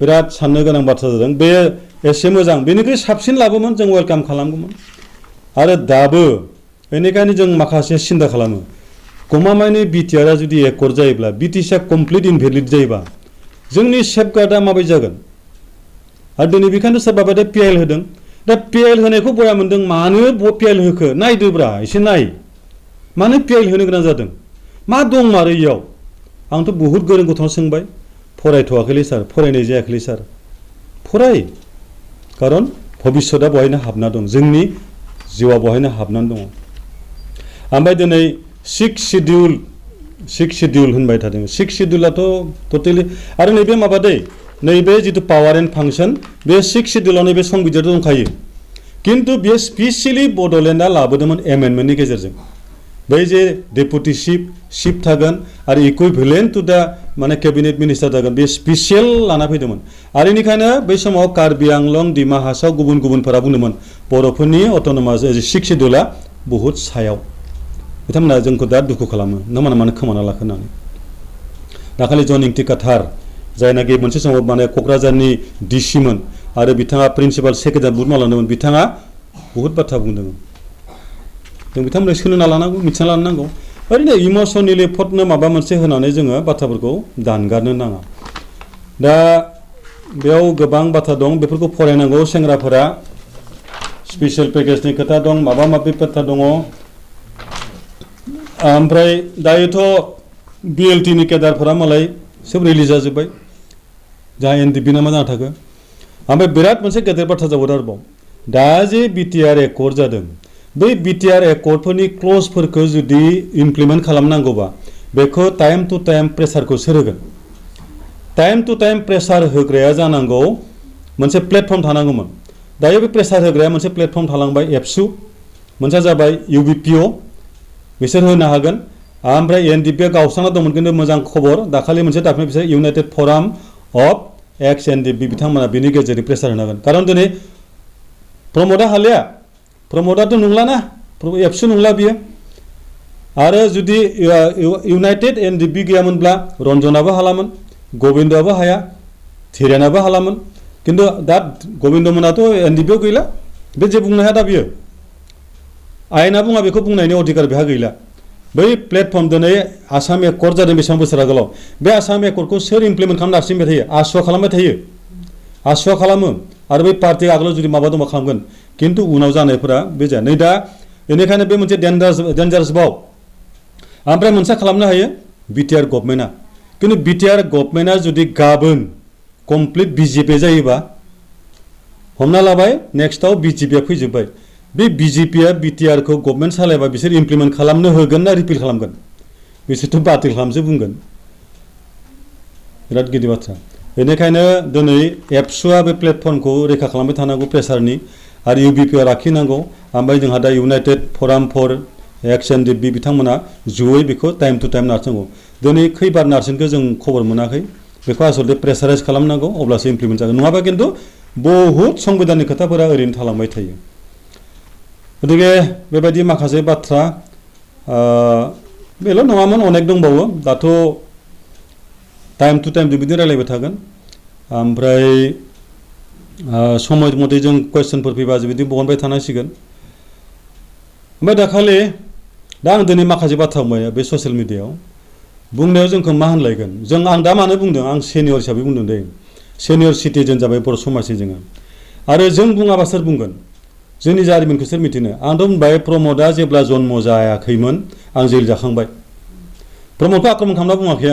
बिराद साननो गोनां बाथ्रा जादों बे एसे मोजां बेनिख्रुइ साबसिन लाबोमोन जों वेलकाम खालामगौमोन आरो दाबो बेनिखायनो जों माखासे सिन्था खालामो गमामायनि बिटिआरआ जुदि एकर्ड जायोब्ला बिटिसिआ कमप्लिट इनभेलिड जायोबा जोंनि सेफगार्डआ माबायदि जागोन आरो दिनै बेखायनो सोरबा बायदि पिएल होदों दा पिएल होनायखौ बया मोन्दों मानो पिएल होखो नायदोब्रा एसे नाय मानो पिएल होनो गोनां जादों मा दं मारो इयाव आंथ' बहुद गोरों गथ'नाव सोंबाय फरायथ'वाखैलै सार फरायनाय जायाखैलै सार फराय खारन भबिष्यतआ बहायनो हाबना दं जोंनि जिउआ बहायनो हाबनानै दङ ओमफ्राय दिनै सिक्स शिडिउल होनबाय थादों सिक्स शिडिउलाथ' टटेलि आरो नैबे माबा दै नैबे जितु पावार एन्ड फांसन बे सिक्स शिडिउलाव नैबे संबिजिर दंखायो किन्तु बेयो स्पेसियेलि बड'लेण्डआ लाबोदोंमोन एमेन्डमेन्टनि गेजेरजों बै जे डेपुटि चिफ थागोन आरो इकुइभेलेन्ट टु दा माने केबिनेट मिनिस्टार थागोन बे स्पेसियेल लाना फैदोंमोन आरो बेनिखायनो बै समाव कार्बि आंलं डिमा हासाव गुबुनफोरा बुंदोंमोन बर'फोरनि अट'नमास सिक्स शिडिउला बहुद सायाव बिथांमोना जोंखौ दा दुखु खालामो नोंथांमोना मानो खोमाना लाखो होननानै दाखालि जन इंटिकाथार जायनाखि मोनसे समाव माने क'क्राझारनि डिसिमोन आरो बिथाङा प्रिन्सिपाल सेक्रेटारि बुहुत मावलांदोंमोन बिथाङा बहुद बाथ्रा बुंदोंमोन जों बिथांमोननो सोलोंना लानांगौ मिथिना लानांगौ ओरैनो इमसनेलि फटनो माबा मोनसे होनानै जोङो बाथ्राफोरखौ दानगारनो नाङा दा बेयाव गोबां बाथ्रा दं बेफोरखौ फरायनांगौ सेंग्राफोरा स्पेसियेल पेकेजनि खोथा दं माबा माबि बाथ्रा दङ ओमफ्राय दायोथ' बिएलटिनि केडारफोरा मालाय सोब रिलिज जाजोब्बाय जाहा एनडिपि ना मा जाना थाखो ओमफ्राय बिराद मोनसे गेदेर बाथ्रा जाबावदों आरोबाव दा जे बिटिआर एकर्ड जादों बै बिटिआर एकर्डफोरनि क्लजफोरखौ जुदि इमप्लिमेन्ट खालामनांगौबा बेखौ टाइम टु टाइम प्रेसारखौ सोर होगोन टाइम टु टाइम प्रेसार होग्राया जानांगौ मोनसे प्लेटफर्म थानांगौमोन दायो बे प्रेसार होग्राया मोनसे प्लेटफर्म थालांबाय एबसु मोनसेया जाबाय इउबिपिअ बिसोर होनो हागोन ओमफ्राय एनडिपिआ गावस्राना दंमोन खिन्थु मोजां खबर दाखालि मोनसे दाफिनाय बिसोर इउनाइटेड फराम अफ एक्स एनडिपि बिथांमोना बिनि गेजेरजों प्रेसार होनो हागोन खारन दिनै प्रमदआ हालिया प्रमदआथ' नंलाना एबसु नंला बियो आरो जुदि इउनाइटेड एनडिपि गैयामोनब्ला रन्जनाबो हालामोन गबिन्दआबो हाया धीरेनाबो हालामोन खिन्थु दा गबिन्दमोनाथ' एनडिपिआव गैला बे जे बुंनो हाया दा बियो आयेना बुङा बेखौ बुंनायनि अधिकार बेहा गैला बै प्लेटफर्म दिनै आसाम एकर्ड जादों बेसेबां बोसोर आगोलाव बे आसाम एकर्डखौ सोर इमप्लिमेन्ट खालामनो नारसिनबाय थायो आसुआ खालामबाय थायो आसुआ खालामो आरो बै पार्टि आगोलाव जुदि माबा दंबा खालामगोन किन्तु उनाव जानायफोरा बे जाया नै दा बेनिखायनो बे मोनसे डेन्जारास बाव ओमफ्राय मोनसे खालामनो हायो बिटिआर गभर्नमेन्टआ किन्तु बिटिआर गभर्नमेन्टआ जुदि गाबोन कमप्लिट बिजेपि जायोबा हमना लाबाय नेक्स्टआव बिजेपिआ फैजोब्बाय बे बिजेपिआ बिटिआरखौ गभर्नमेन्ट सालायबा बिसोर इमप्लिमेन्ट खालामनो होगोन ना रिपिल खालामगोन बिसोरथ' बातिल खालामसो बुंगोन बिराद गिदिर बाथ्रा बेनिखायनो दिनै एबसुआ बे प्लेटफर्मखौ रैखा खालामबाय थानांगौ प्रेसारनि आरो इउबिपिआ लाखिनांगौ ओमफ्राय जोंहा दा इउनाइटेड फराम फर एक्स एनडिपि बिथांमोना जयै बेखौ टाइम टु टाइम नारसिननांगौ दिनै खैबार नारसिनखौ जों खबर मोनाखै बेखौ आसलते प्रेसाराइज खालामनांगौ अब्लासो इमप्लिमेन्ट जागोन नङाबा खिन्थु बहुद संबिधाननि खोथाफोरा ओरैनो थालांबाय थायो गतिके बेबायदि माखासे बाथ्रा बेल' नङामोन अनेक दंबावो दाथ' टाइम टु टाइम बिदिनो रायलायबाय थागोन ओमफ्राय समय मथे जों कुइसनफोर फैबा बिदि बहनबाय थानांसिगोन ओमफ्राय दाखालि दा आं दिनै माखासे बाथ्रा बुंबाय बे ससियेल मिडियायाव बुंनायाव जोंखौ मा होनलायगोन आं दा मानो बुंदों आं सेनियर हिसाबै बुंदों दे सेनियर सिटिजेन जाबाय बर' समाजनि जोङो आरो जों बुङाबा सोर बुंगोन जोंनि जारिमिनखौ सोर मिथिनो आंथ' बुंबाय प्रमदआ जेब्ला जन्म जायाखैमोन आं जेल जाखांबाय प्रमदखौ आक्रमन खालामना बुङाखै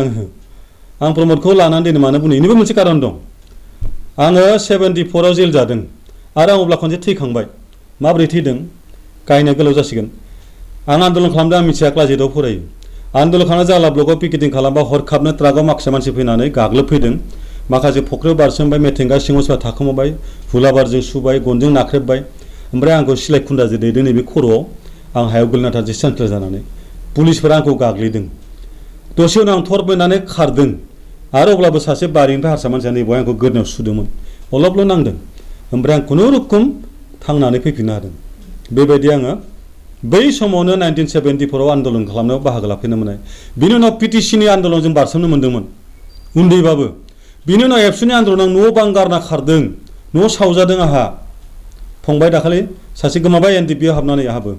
आं प्रमदखौ लानानै दिनै मानो बुंनो बेनिबो मोनसे कारन दं आङो 74आव जेल जादों आरो आं अब्ला खनसे थैखांबाय माबोरै थैदों गायनाय गोलाव जासिगोन आं आन्दलन खालामदों आं मिथिया क्लास 8आव फरायो आन्दलन खालामना जाला ब्लकआव पिकेटिं खालामबा हरखाबनो ट्राकआव माखासे मानसि फैनानै गाग्लोबफैदों माखासे फख्रियाव बारसोमबाय मेथेंगा सिङाव सोरबा थाखोमाबाय हुलाबारजों सुबाय गनजों नाख्रेबबाय ओमफ्राय आंखौ सिलाइ खुन्दाजों दैदों नैबे खर'आव आं हायाव गोलैना थानोसै सेन्ट्रेल जानानै पुलिसफोरा आंखौ गाग्लिदों दसे उनाव आं थर बोनानै खारदों आरो अब्लाबो सासे बारिनिफ्राय हारसा मानसिया नैबेयाव आंखौ गोदोनायाव सुदोंमोन अलपल' नांदों ओमफ्राय आं खुनुरुखुम थांनानै फैफिननो हादों बेबायदि आङो बै समावनो 1974आव आन्दलन खालामनायाव बाहागो लाफैनो मोननाय बिनि उनाव पिटिसिनि आन्दलनजों बारसोमनो मोन्दोंमोन उन्दैबाबो बिनि उनाव एबसुनि आन्दलनाव न' बां गारना खारदों न' सावजादों आंहा फंबाय दाखालि सासे गोमाबाय एनडिपिआव हाबनानै आहाबो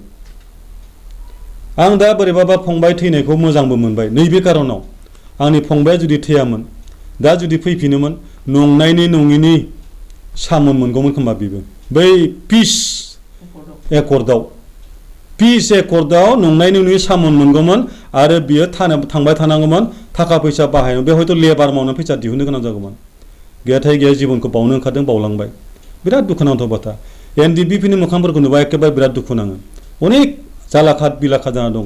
आं दा बोरैबाबा फंबाय थैनायखौ मोजांबो मोनबाय नैबे कारनाव आंनि फंबाया जुदि थैयामोन दा जुदि फैफिनोमोन नंनायनि नङिनि सामोन मोनगौमोन खोमा बेबो बै पिस एकर्डआव नंनायनि नङि सामोन मोनगौमोन आरो बियो थांबाय थानांगौमोन थाखा फैसा बाहायनो बे हयथ' लेबार मावनानै फैसा दिहुननो गोनां जागौमोन गैयाथाय गैया जिबनखौ बावनो ओंखारदों बावलांबाय बिराद दुखुनांथाव बाथ्रा एनडिपिनि मोखांफोरखौ नुबा एखेबारे बिराद दुखु नाङो अनेक जालाखाद बिलाखाद जाना दङ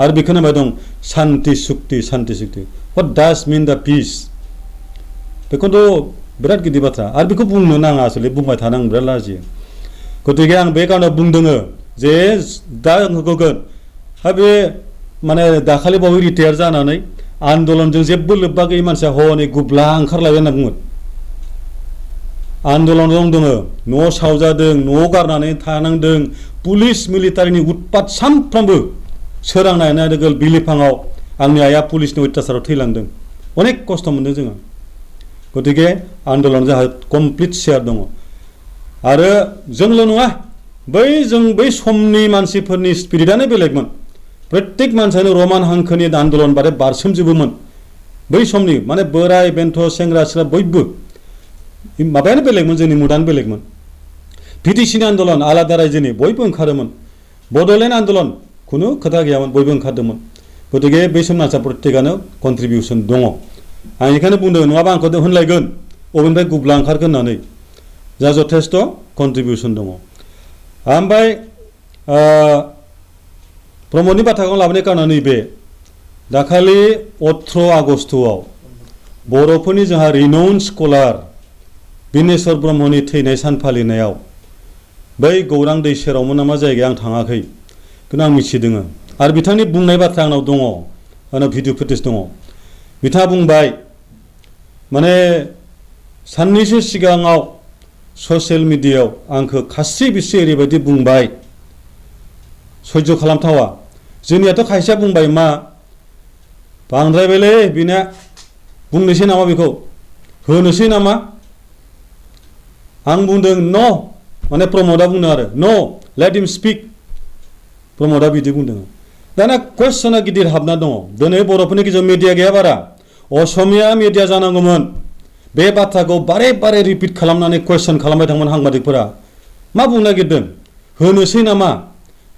आरो बेखौनो होनबाय दं शान्ति सुक्ति व्हाट डाज मिन दा पिस बेखौथ' बिराद गिदिर बाथ्रा आरो बेखौ बुंनो नाङा आसले बुंबाय थानो आं बिराद लाजियो गतिके आं बे कारनाव बुंदों जे दा होगोन बे माने दाखालि बावै रिटायार जानानै आन्दलनजों जेबो लोब्बा गैयै मानसिया हनै गुब्ला ओंखारलायबाय होनना बुङो आन्दलनाव दङ न' सावजादों न' गारनानै थानांदों पुलिस मिलिटारिनि उत्पात सानफ्रामबो सोरांनाय नायदों बिलिफाङाव आंनि आइया पुलिसनि अत्याचाराव थैलांदों अनेक खस्थ' मोनदों जोङो गतिके आन्दलन जोंहा कमप्लिट शेयार दङ आरो जोंल' नङा बै समनि मानसिफोरनि स्पिरिटआनो बेलेगमोन प्रत्येक मानसियानो रमान हांखोनि आन्दलन बादै बारसोमजोबोमोन बै समनि माने बोराय बेन्थ' सेंग्रा सिख्ला बयबो माबायानो बेलेगमोन जोंनि मुदानो बेलेगमोन पिटिसिनि आन्दलन आलादा रायजोनि बयबो ओंखारोमोन बड'लेण्ड आन्दलन खुनु खोथा गैयामोन बयबो ओंखारदोंमोन गतिके बै समनि मानसिया प्रत्येकआनो कन्ट्रिबिउसन दङ आं बेखायनो बुंदों नङाबा आंखौ होनलायगोन बबेनिफ्राय गुब्ला ओंखारगोन होननानै जा जथेस्थ' कन्ट्रिबिउसन दङ ओमफ्राय प्रमदनि बाथ्राखौ लाबोनाय कारना नैबे दाखालि 18 आगस्टआव बर'फोरनि जोंहा रिनाउन्ड स्कलार बिनेश्वर ब्रह्मनि थैनाय सान फालिनायाव बै गौरां दै सेरावमोन नामा जायगाया आं थाङाखै खिन्थु आं मिथिदों आरो बिथांनि बुंनाय बाथ्रा आंनाव दङ आंनाव भिडिअ फुटेज दङ बिथाङा बुंबाय माने साननैसो सिगाङाव ससियेल मिडियायाव आंखौ खास्रि बिस्रि ओरैबायदि बुंबाय सयज' खालामथावा जोंनियाथ' खायसेया बुंबाय मा बांद्रायबायलै बिना बुंनोसै नामा बेखौ होनोसै नामा आं बुंदों न' माने प्रमदआ बुंदों आरो न' लेट हिम स्पिक प्रमदआ बिदि बुंदों दाना कुइसना गिदिर हाबना दङ दिनै बर'फोरनि गेजेराव मिडिया गैया बारा असमिया मिडिया जानांगौमोन बे बाथ्राखौ बारे बारे रिपिट खालामनानै कुइसन खालामबाय थांमोन साংবাদিকफोरा मा बुंनो नागिरदों होनोसै नामा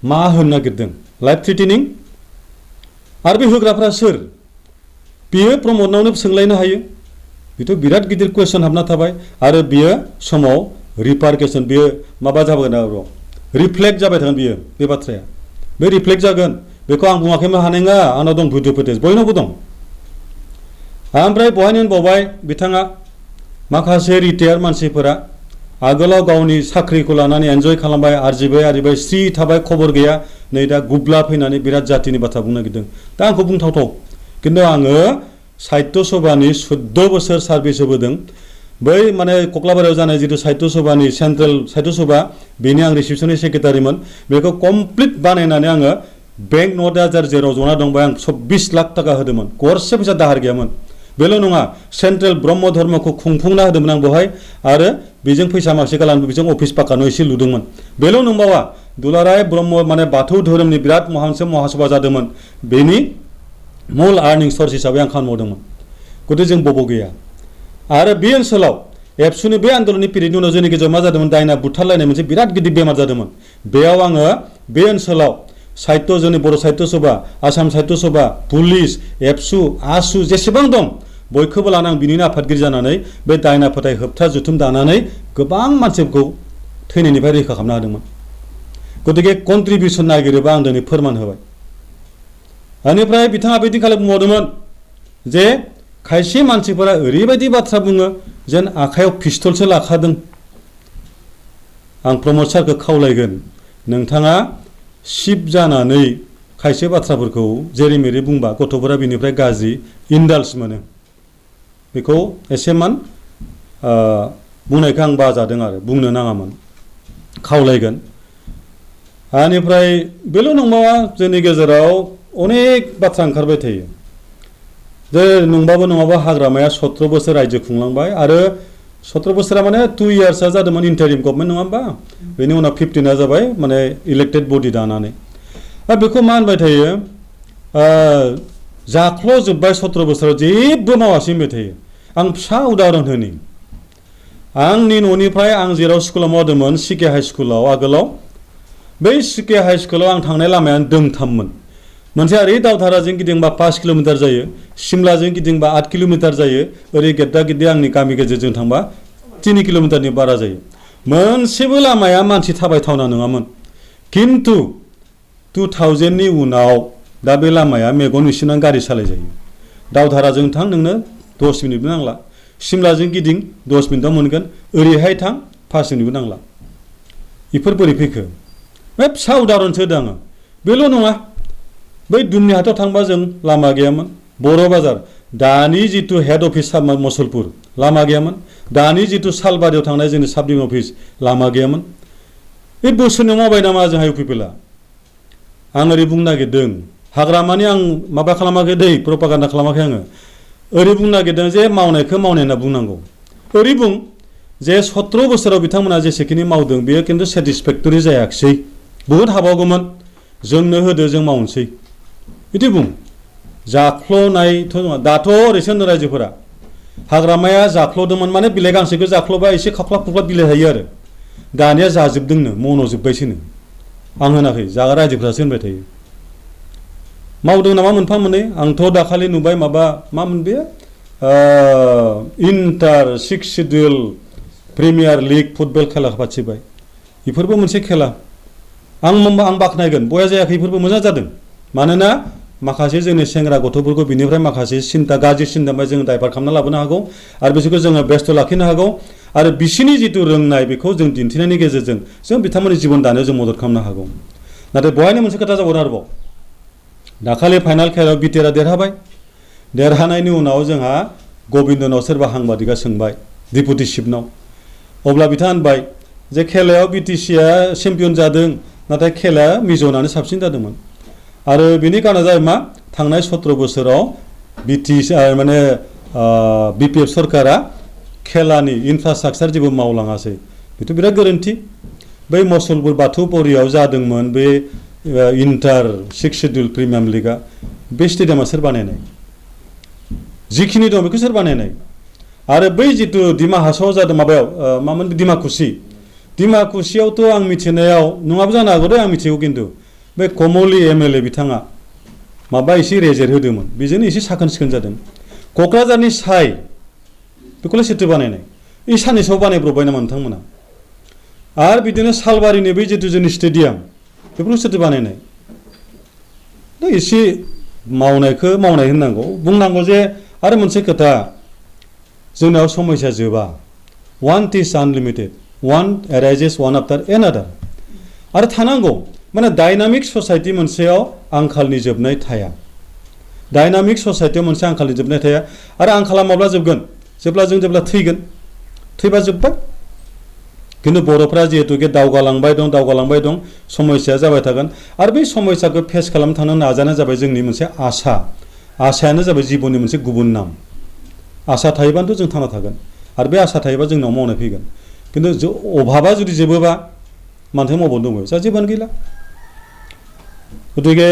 मा होनो नागिरदों लाइफ थ्रेटेनिं आरो बे होग्राफोरा सोर बियो प्रमदनावनो सोंलायनो हायो बेथ' बिराद गिदिर कुइसन हाबना थाबाय आरो बियो समाव रिपारकेसन बियो माबा जागोन आरो रिफ्लेक्ट जाबाय थागोन बियो बे बाथ्राया बे रिफ्लेक्ट जागोन बेखौ आं बुङाखैमोन हानाय नङा आंनाव दं भिडिअ फुटेज बयनावबो दं ओमफ्राय बहायनो होनबावबाय बिथाङा माखासे रिटायार मानसिफोरा आगोलाव गावनि साख्रिखौ लानानै एन्जय खालामबाय आरजिबाय स्रि थाबाय खबर गैया नै दा गुब्ला फैनानै बिराद जातिनि बाथ्रा बुंनो नागिरदों दा आंखौ बुंथावथाव खिन्थु आङो साहित्य सभानि 14 बोसोर सार्भिस होबोदों बै माने कक्लाबारियाव जानाय जितु साहित्य सभानि सेन्ट्रेल साहित्य सभा बेनि आं रिसिपसननि सेक्रेटारिमोन बेखौ कमप्लिट बानायनानै आङो बेंक 9000 जेराव जना दंबाय आं 24 लाख थाखा होदोंमोन गरसे फैसा दाहार गैयामोन बेल' नङा सेन्ट्रेल ब्रह्म धर्मखौ खुंफुंना होदोंमोन आं बेवहाय आरो बेजों फैसा माखासे खालामनो बेजों अफिस पाक्का न' एसे लुदोंमोन बेल' नंबावा दुलाराय ब्रह्म माने बाथौ धोरोमनि बिराद मोनसे महासभा जादोंमोन बेनि मूल आर्निं सर्स हिसाबै आं खामानि मावदोंमोन गथिखे जों बबाव गैया आरो बे ओनसोलाव एबसुनि बे आन्दोलननि पिरियडनि उनाव जोंनि गेजेराव मा जादोंमोन दायना बुथारलायनाय मोनसे बिराद गिदिर बेमार जादोंमोन बेयाव आङो बे ओनसोलाव साहित्य जोंनि बर' साहित्य सभा आसाम साहित्य सभा पुलिस एबसु आसु जेसेबां दं बयखौबो लाना आं बिनिनो आफादगिरि जानानै बे दायना फोथाय होबथा जुथुम दानानै गोबां मानसिफोरखौ थैनायनिफ्राय रैखा खालामनो हादोंमोन गथिखे कन्ट्रिबिउसन नागिरोबा आं दिनै फोरमान होबाय बेनिफ्राय बिथाङा बिदि खालि बुंबावदोंमोन जे खायसे मानसिफोरा ओरैबायदि बाथ्रा बुङो जेन आखायाव पिस्तलसो लाखादों आं प्रमद सारखौ खावलायगोन नोंथाङा सिप जानानै खायसे बाथ्राफोरखौ जेरै मेरै बुंबा गथ'फोरा बिनिफ्राय गाज्रि इन्डाल्स मोनो बेखौ एसेमान बुंनायखौ आं बाजादों आरो बुंनो नाङामोन खावलायगोन बेनिफ्राय बेल' नंबावा जोंनि गेजेराव अनेक बाथ्रा ओंखारबाय थायो जे नंबाबो नङाबा हाग्रामाया 17 बोसोर रायजो खुंलांबाय आरो 17 बोसोरा माने 2 इयार्सआ जादोंमोन इन्टारिम गभर्नमेन्ट नङा होमबा बेनि उनाव 15 जाबाय माने इलेक्टेड बडि दानानै बेखौ मा होनबाय थायो जाख्ल'जोब्बाय 17 बोसोराव जेबो मावासै होनबाय थायो आं फिसा उदाहरन होनि आंनि न'निफ्राय आं जेराव स्कुलाव मावदोंमोन सिके हाइ स्कुलाव आगोलाव बै सिके हाइ स्कुलाव आं थांनाय लामायानो दोंथाममोन मोनसे ओरै दावधाराजों गिदिंबा 5 किल'मिटार जायो सिमलाजों गिदिंबा 8 किल'मिटार जायो ओरै गेद्दा गिद्दि आंनि गामि गेजेरजों थांबा 3 किल'मिटारनि बारा जायो मोनसेबो लामाया मानसि थाबायथावना नङामोन खिन्थु 2000 नि उनाव दा बे लामाया मेगन नुसिनानै गारि सालाय जायो दावधाराजों थां नोंनो 10 मिनिटबो नांला सिमलाजों गिदिं 10 मिनिटाव मोनगोन ओरैहाय थां 5 मिनिटबो नांला बेफोर बोरै फैखो बे फिसा उदाहरनसो होदों आङो बेल' नङा बै दुमनि हाथाव थांबा जों लामा गैयामोन बर' बाजार दानि जितु हेड अफिस मुसलपुर लामा गैयामोन दानि जितु सालबारियाव थांनाय जोंनि साब डिभिजन अफिस लामा गैयामोन बे बोसोरनै मावबाय नामा जोंहा इउपिपिएलआ आं ओरै बुंनो नागिरदों हाग्रामानि आं माबा खालामाखै दै प्रपागान्डा खालामाखै आङो ओरै बुंनो नागिरदों जे मावनायखौ मावनाय होनना बुंनांगौ ओरै बुं जे 17 बोसोराव बिथांमोना जेसेखिनि मावदों बेयो खिन्थु सेटिसफेक्टरि जायाखिसै बहुद हाबावगौमोन जोंनो होदो जों मावनोसै बिदि बुं जाख्ल'नायथ' नङा दाथ' ओरैसो होनो रायजोफोरा हाग्रामाया जाख्ल'दोंमोन माने बिलाइ गांसेखौ जाख्ल'बा एसे खाख्लाब खुख्लाब बिलाइ थायो आरो दानिया जाजोबदोंनो मन'जोब्बायसोनो आं होनाखै जाग्रा रायजोफोरासो होनबाय थायो मावदों नामा मोनफा मोननै आंथ' दाखालि नुबाय मामोन बे inter 6 schedule premier league football खेला फाथिबाय बेफोरबो मोनसे खेला आं बाख्नायगोन बया जायाखै बेफोरबो मोजां जादों मानोना माखासे जोंनि सेंग्रा गथ'फोरखौ बिनिफ्राय माखासे सिन्था गाज्रि सिन्तानिफ्राय जों दाइभार्ट खालामना लाबोनो हागौ आरो बिसोरखौ जोङो बेस्थ' लाखिनो हागौ आरो बिसोरनि जितु रोंनाय बेखौ जों दिन्थिनायनि गेजेरजों जों बिथांमोननि जिबन दानायाव जों मदद खालामनो हागौ नाथाय बहायनो मोनसे खोथा जाबावदों आरोबाव दाखालि फाइनाल खेलायाव बिटिआरआ देरहाबाय देरहानायनि उनाव जोंहा गबिन्दनाव सोरबा साংबादिका सोंबाय डिपुटि चिफनाव अब्ला बिथाङा होनबाय जे खेलायाव बिटिसिआ चेम्पियन जादों नाथाय खेलाया मिज'नानो साबसिन जादोंमोन आरो बेनि कारना जाबाय मा थांनाय 17 बोसोराव माने बिपिएफ सरकारा खेलानि इनफ्रास्ट्राक्चार जेबो मावलाङासै बेथ' बिराद गोरोन्थि बै मुसलपुर बाथौपुरियाव जादोंमोन बे इन्टार 6 सिडिउल प्रिमियाम लिगआ बे स्टेडियामा सोर बानायनाय जिखिनि दं बेखौ सोर बानायनाय आरो बै जितु डिमा हासावआव जादों माबायाव मामोन डिमाकुसियावथ' आं मिथिनायाव नङाबो जानो हागौ दे आं मिथिगौ खिन्थु बे कमलि एमएलए बिथाङा माबा एसे रेजेर होदोंमोन बेजोंनो एसे साखोन सिखोन जादों क'क्राझारनि साइ बेखौलाय सोरथो बानायनाय बे साननैसोआव बानायब्रबबाय नामा नोंथांमोना आरो बिदिनो सालबारिनि बै जितु जोंनि स्टेडियाम बेफोरखौ सोरथो बानायनाय दा एसे मावनायखौ मावनाय होननांगौ बुंनांगौ जे आरो मोनसे खोथा जोंनाव समस्या जोबा one is unlimited one arises one after another आरो थानांगौ माने डायनामिक ससाइटि मोनसेयाव आंखालनि जोबनाय थाया डायनामिक ससाइटियाव मोनसे आंखालनि जोबनाय थाया आरो आंखाला माब्ला जोबगोन जेब्ला थैगोन थैबा जोब्बाय खिन्थु बर'फ्रा जिहेतुके दावगालांबाय दं समस्याया जाबाय थागोन आरो बे समस्याखौ फेस खालामनो थांनो नाजानाया जाबाय जोंनि मोनसे आसायानो जाबाय जिबननि मोनसे गुबुन नाम आसा थायोबानोथ' जों थांना थागोन आरो बे आसा थायोबा जोंनाव मावनाय फैगोन खिन्थु अभाबा जुदि जोबोबा मानथो मावबावनो दङ जा जेबोआनो गैला गतिके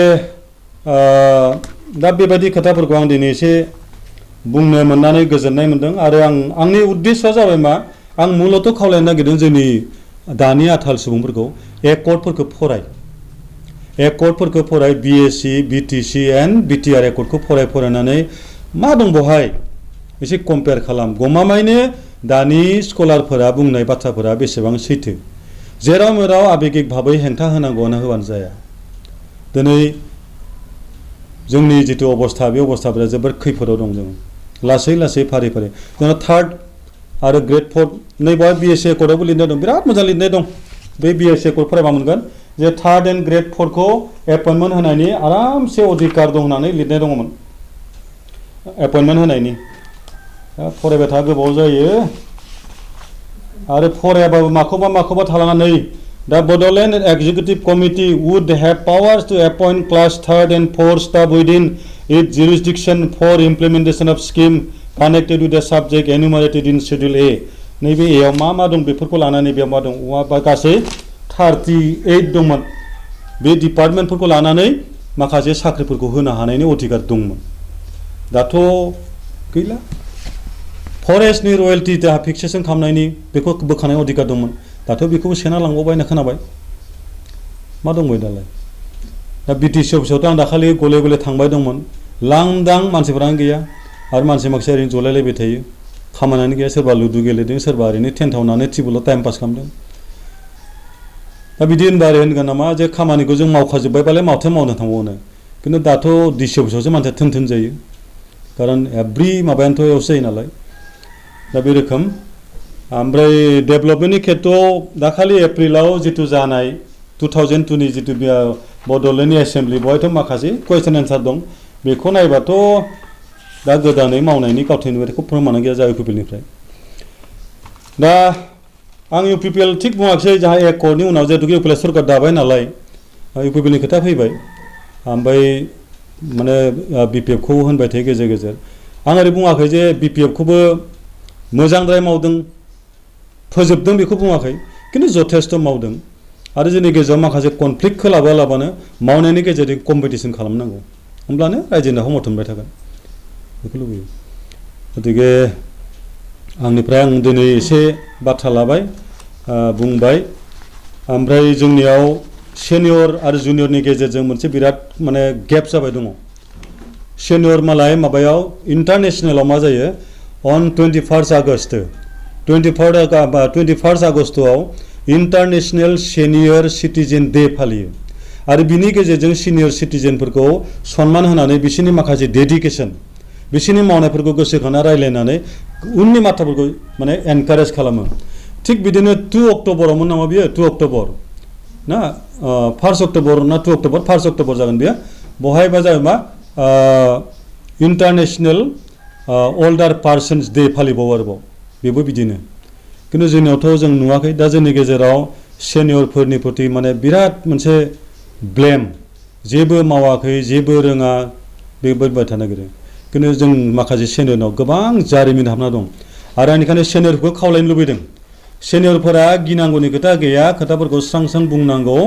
दा बेबायदि खोथाफोरखौ आं दिनै एसे बुंनो मोननानै गोजोननाय मोनदों आरो आंनि उद्देश्यआ जाबाय मा आं मूलत खावलायनो नागिरदों जोंनि दानि आथाल सुबुंफोरखौ एकर्डफोरखौ फराय बिएससि बिटिसि एन्ड बिटिआर एकर्डखौ फरायनानै मा दं बहाय एसे कम्पेयार खालाम गमामायैनो दानि स्कलारफोरा बुंनाय बाथ्राफोरा बेसेबां सैथो जेराव मेराव आबेगिक भाबै हेंथा होनांगौआनो होबानो जाया दिनै जोंनि जिथु अबस्था बे अबस्थाफोरा जोबोर खैफोदाव दं जों लासै लासै फारि जोंना थार्ड आरो ग्रेड 4 नै बेवहाय बिएससि एकर्डआवबो लिरनाय दं बिराद मोजां लिरनाय दं बे बिएससि एकर्ड फरायबा मोनगोन जे थार्ड एन्ड ग्रेड 4 खौ एपइन्टमेन्ट होनायनि आरामसे अधिकार दं होननानै लिरनाय दङमोन एपइन्टमेन्ट होनायनि फरायबाय था गोबाव जायो आरो फरायाबाबो माखौबा थालाङा नै The Bodoland Executive Committee would have powers to appoint class 3rd and 4th staff within its jurisdiction for implementation of scheme connected with the subject enumerated in Schedule A. नैबे एआव मा दं बेफोरखौ लानानै बेयाव मा दं गासै 38 दंमोन बे डिपार्टमेन्टफोरखौ लानानै माखासे साख्रिफोरखौ होनो हानायनि अधिकार दंमोन दाथ' गैला फरेस्टनि रयेल्टी दा फिक्सेसन खालामनायनि बेखौ बोखानाय अधिकार दंमोन दाथ' बेखौबो सेना लांबावबाय होनना खोनाबाय मा दंबाय दालाय दा बिटिसि अफिसावथ' आं दाखालि गले थांबाय दंमोन लांदां मानसिफोरानो गैया आरो माखासे ओरैनो जलायलायबाय थायो खामानियानो गैया सोरबा लुदु गेलेदों सोरबा ओरैनो टेन्टावनानै टेबोलाव टाइम पास खालामदों दा बिदि होनबा ओरै होनगोन नामा जे खामानिखौ जों मावखाजोब्बायबालाय माथो मावनो थांबावनो खिन्थु दाथ' डिसि अफिसावसो मानसिया थोन जायो खारन एभ्रि माबायानोथ' एवसो जायो नालाय दा बे रोखोम ओमफ्राय डेभेलपमेन्टनि खेत्रआव दाखालि एप्रिलाव जितु जानाय 2002 नि जितु बड'लेण्डनि एसेम्बलि बेवहायथ' माखासे कुइसन एन्सार दं बेखौ नायबाथ' दा गोदानै मावनायनि गावथायनिफ्राय फोरमान गैया जा इउपिपिएलनिफ्राय दा आं इउपिपिएल थिग बुङाखै जाहा एकर्डनि उनाव जिहेतु इउपिपिएल सरकार दाबाय नालाय इउपिपिएलनि खोथा फैबाय ओमफ्राय माने बिपिएफखौ होनबाय थायो गेजेर आं ओरै बुङाखै जे बिपिएफखौबो मोजांद्राय मावदों फोजोबदों बेखौ बुङाखै किन्तु जथेस्थ मावदों आरो जोंनि गेजेराव माखासे कनफ्लिक्टखौ लाबालाबानो मावनायनि गेजेरजों कम्पिटिसन खालामनांगौ होमब्लानो रायजोनि हाखौ मावथुमबाय थागोन बेखौ लुबैयो गतिके आंनिफ्राय आं दिनै एसे बाथ्रा लाबाय बुंबाय ओमफ्राय जोंनियाव सेनियर आरो जुनियरनि गेजेरजों मोनसे बिराद माने गेप जाबाय दङ सेनियर मालाय माबायाव इन्टारनेशनेलाव मा जायो on 21st August 21st आगस्तआव इन्टारनेशनेल सेनियर सिटिजेन डे फालियो आरो बिनि गेजेरजों सिनियर सिटिजेनफोरखौ सन्मान होनानै बिसोरनि माखासे डेडिकेसन बिसोरनि मावनायफोरखौ गोसोखांना रायलायनानै उननि माथाफोरखौ माने एनकारेज खालामो थिग बिदिनो 2 अक्ट'बरावमोन नामा बियो 2 अक्ट'बर ना 1 अक्ट'बर ना 2 अक्ट'बर 1 अक्ट'बर जागोन बियो बहायबा जाबाय मा इन्टारनेशनेल older persons डे फालिबावो आरोबाव बेबो बिदिनो किन्तु जोंनियावथ' जों नुवाखै दा जोंनि गेजेराव सेनियरफोरनि प्रति माने बिराद मोनसे ब्लेम जेबो मावाखै जेबो रोङा बेबायदि थानो नागिरो किन्तु जों माखासे सेनियरनाव गोबां जारिमिन हाबना दं आरो आं बेनिखायनो सेनियरफोरखौ खावलायनो लुबैदों सेनियरफोरा गिनांगौनि खोथा गैया खोथाफोरखौ स्रां बुंनांगौ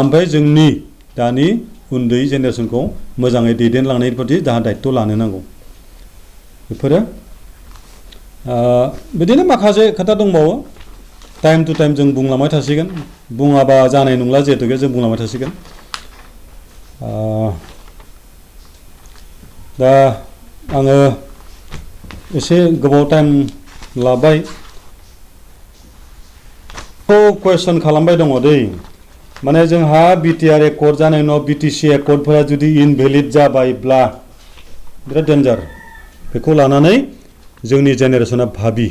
ओमफ्राय जोंनि दानि उन्दै जेनेरेसनखौ मोजाङै दैदेनलांनायनि प्रति जाहा दायित्व लानो नांगौ बेफोरो बिदिनो माखासे खोथा दंबावो टाइम टु टाइम जों बुंलांबाय थासिगोन बुङाबा जानाय नंला जिहेतु जों बुंलांबाय थासिगोन दा आङो एसे गोबाव टाइम लाबाय कुइसन खालामबाय दङ दै माने जोंहा बिटिआर एकर्ड जानायनि उनाव बिटिसि एकर्डफोरा जुदि इनभेलिड जाबायब्ला बिराद डेन्जार बेखौ लानानै जोंनि जेनेरेसना भाबि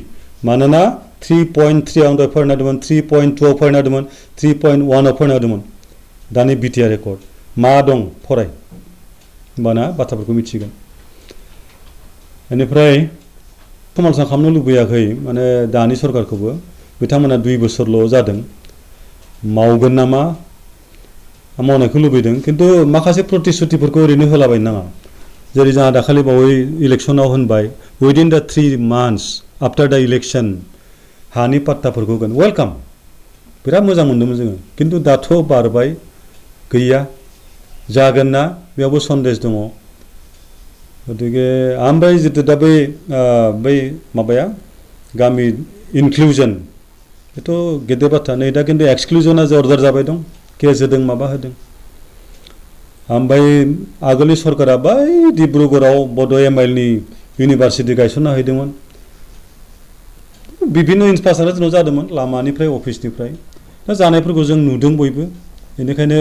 मानोना 3.3 आं दहाय फरायनायदोंमोन 3.2 आव फरायनायदोंमोन 3.1 आव फरायनायदोंमोन दानि बिटिआर एकर्ड मा दं फराय होमबाना बाथ्राफोरखौ मिथिगोन बेनिफ्राय समालोचना खालामनो लुबैयाखै माने दानि सरकारखौबो बिथांमोना 2 बोसोरल' जादों मावगोन नामा मावनायखौ लुबैदों किन्तु माखासे प्रतिश्रुतिफोरखौ ओरैनो होलाबायनो नाङा जेरै जोंहा दाखालि बावै इलेक्सनाव होनबाय उइदिन द 3 months आफ्टर द इलेक्शन हानि पाट्टाफोरखौ होगोन वेलकाम बिराद मोजां मोन्दोंमोन जोङो खिन्थु दाथ' बारबाय गैया जागोन ना बेयावबो सन्देश दङ गतिके ओमफ्राय जितु दा बै माबाया गामि इनक्लुजन बेथ' गेदेर बाथ्रा नै दा खिन्थु एक्सक्लुजना अर्डार जाबाय दं केस होदों माबा होदों ओमफ्राय आगोलनि सरकारा बै डिब्रुगड़आव बड' एमआइएलनि इउनिभारसिटि गायसनना हैदोंमोन बिभिन्न इनफ्रास्ट्राक्चार जोंनाव जादोंमोन लामानिफ्राय अफिसनिफ्राय दा जानायफोरखौ जों नुदों बयबो बेनिखायनो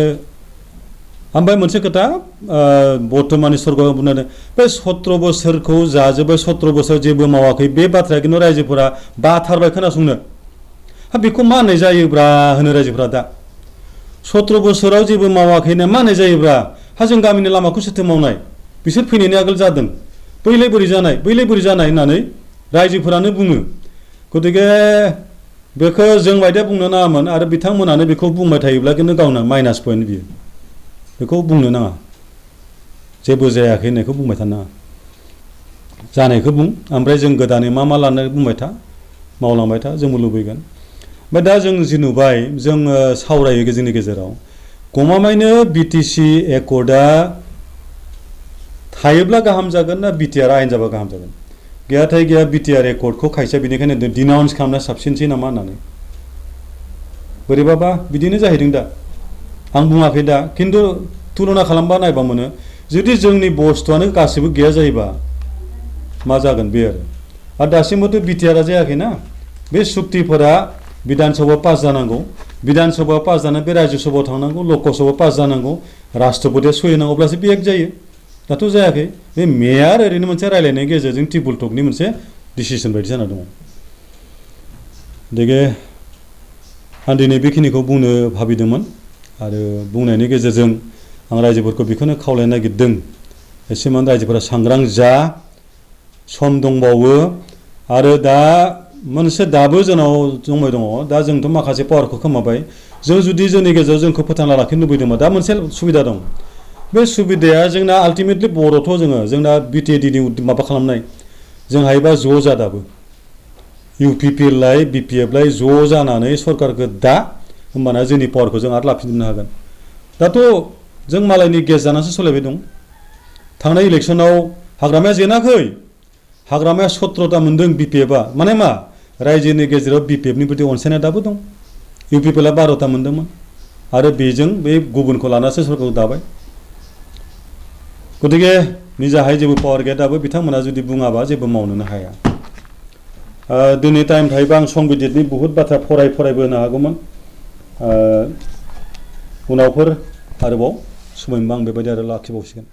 ओमफ्राय मोनसे खोथा बर्तमाननि सरकारा बुंनानै बे 17 बोसोरखौ जाजोब्बाय 17 बोसोर जेबो मावाखै बे बाथ्राया खिन्थु रायजोफोरा बाथारबाय खोनासंनो हा बेखौ मा होननाय जायोब्रा होनो रायजोफोरा दा 17 बोसोराव जेबो मावाखैना मा होननाय जायोब्रा हा जों गामिनि लामाखौ सोरथो मावनाय बिसोर फैनायनि आगोल जादों बैलाय बोरै जानाय होननानै रायजोफोरानो बुङो गतिके बेखौ जों बायदिया बुंनो नाङामोन आरो बिथांमोनानो बेखौ बुंबाय थायोब्ला खिन्थु गावनो माइनास पइन्ट बियो बेखौ बुंनो नाङा जेबो जायाखै होननायखौ बुंबाय थानो नाङा जानायखौ बुं ओमफ्राय जों गोदानै मा लानो बुंबाय था मावलांबाय था जोंबो लुबैगोन ओमफ्राय दा जों जि नुबाय जोङो सावरायो जोंनि गेजेराव गमामायैनो बिटिसि एकर्डआ थायोब्ला गाहाम जागोन ना बिटिआर आयेन जाबा गाहाम जागोन गैयाथाय गैया बिटिआर एकर्डखौ खायसेया बेनिखायनो डिनाउन्स खालामनाया साबसिनसै नामा होननानै बोरैबाबा बिदिनो जाहैदों दा आं बुङाखै दा खिन्थु तुलना खालामबा नायबा मोनो जुदि जोंनि बस्तुआनो गासिबो गैया जायोबा मा जागोन बे आरो दासिमबोथ' बिटिआरआ जायाखैना बे सुक्तिफोरा बिधान सभा पास जानांगौ बिधान सभा पास जानानै बे राज्य सभायाव थांनांगौ लकसभा पास जानांगौ राष्ट्रपतिया सहि होनांगौ अब्लासो बे एक्ट जायो दाथ' जायाखै बे मेयार ओरैनो मोनसे रायलायनायनि गेजेरजों टेबोल टकनि मोनसे डिसिसन बायदि जाना दङ गतिके आं दिनै बेखिनिखौ बुंनो भाबिदोंमोन आरो बुंनायनि गेजेरजों आं रायजोफोरखौ बेखौनो खावलायनो नागिरदों एसेमान रायजोफोरा सांग्रां जा सम दंबावो आरो दा मोनसे दाबो जोंनाव दंबाय दङ दा जोंथ' माखासे पावारखौ खोमाबाय जों जुदि जोंनि गेजेराव जोंखौ फोथांना लाखिनो लुबैदोंबा दा मोनसे सुबिदा दं बे सुबिदाया जोंना आल्टिमेटलि बर'थ' जोंना बिटिएडिनि माबा खालामनाय जों हायोबा ज' जा दाबो इउपिपिएललाय बिपिएफलाय ज' जानानै सरकारखौ दा होमबाना जोंनि पावारखौ जों आरो लाफिनजोबनो हागोन दाथ' जों मालायनि गेस जानासो सोलायबाय दं थांनाय इलेक्सनाव हाग्रामाया जेनाखै हाग्रामाया 17टा मोनदों बिपिएफआ माने मा रायजोनि गेजेराव बिपिएफनि प्रति अनसायनाय दाबो दं इउपिपिएलआ 12टा मोनदोंमोन आरो बेजों बे गुबुनखौ लानासो सरकारखौ दाबाय गतिके निजाहाय जेबो पावार गैया दाबो बिथांमोना जुदि बुङाबा जेबो मावनोनो हाया दिनै टाइम थायोबा आं संबिजितनि बुहुत बाथ्रा फरायबो होनो हागौमोन उनावफोर आरोबाव समय मोनबा आं बेबायदि आरो लाखिबावसिगोन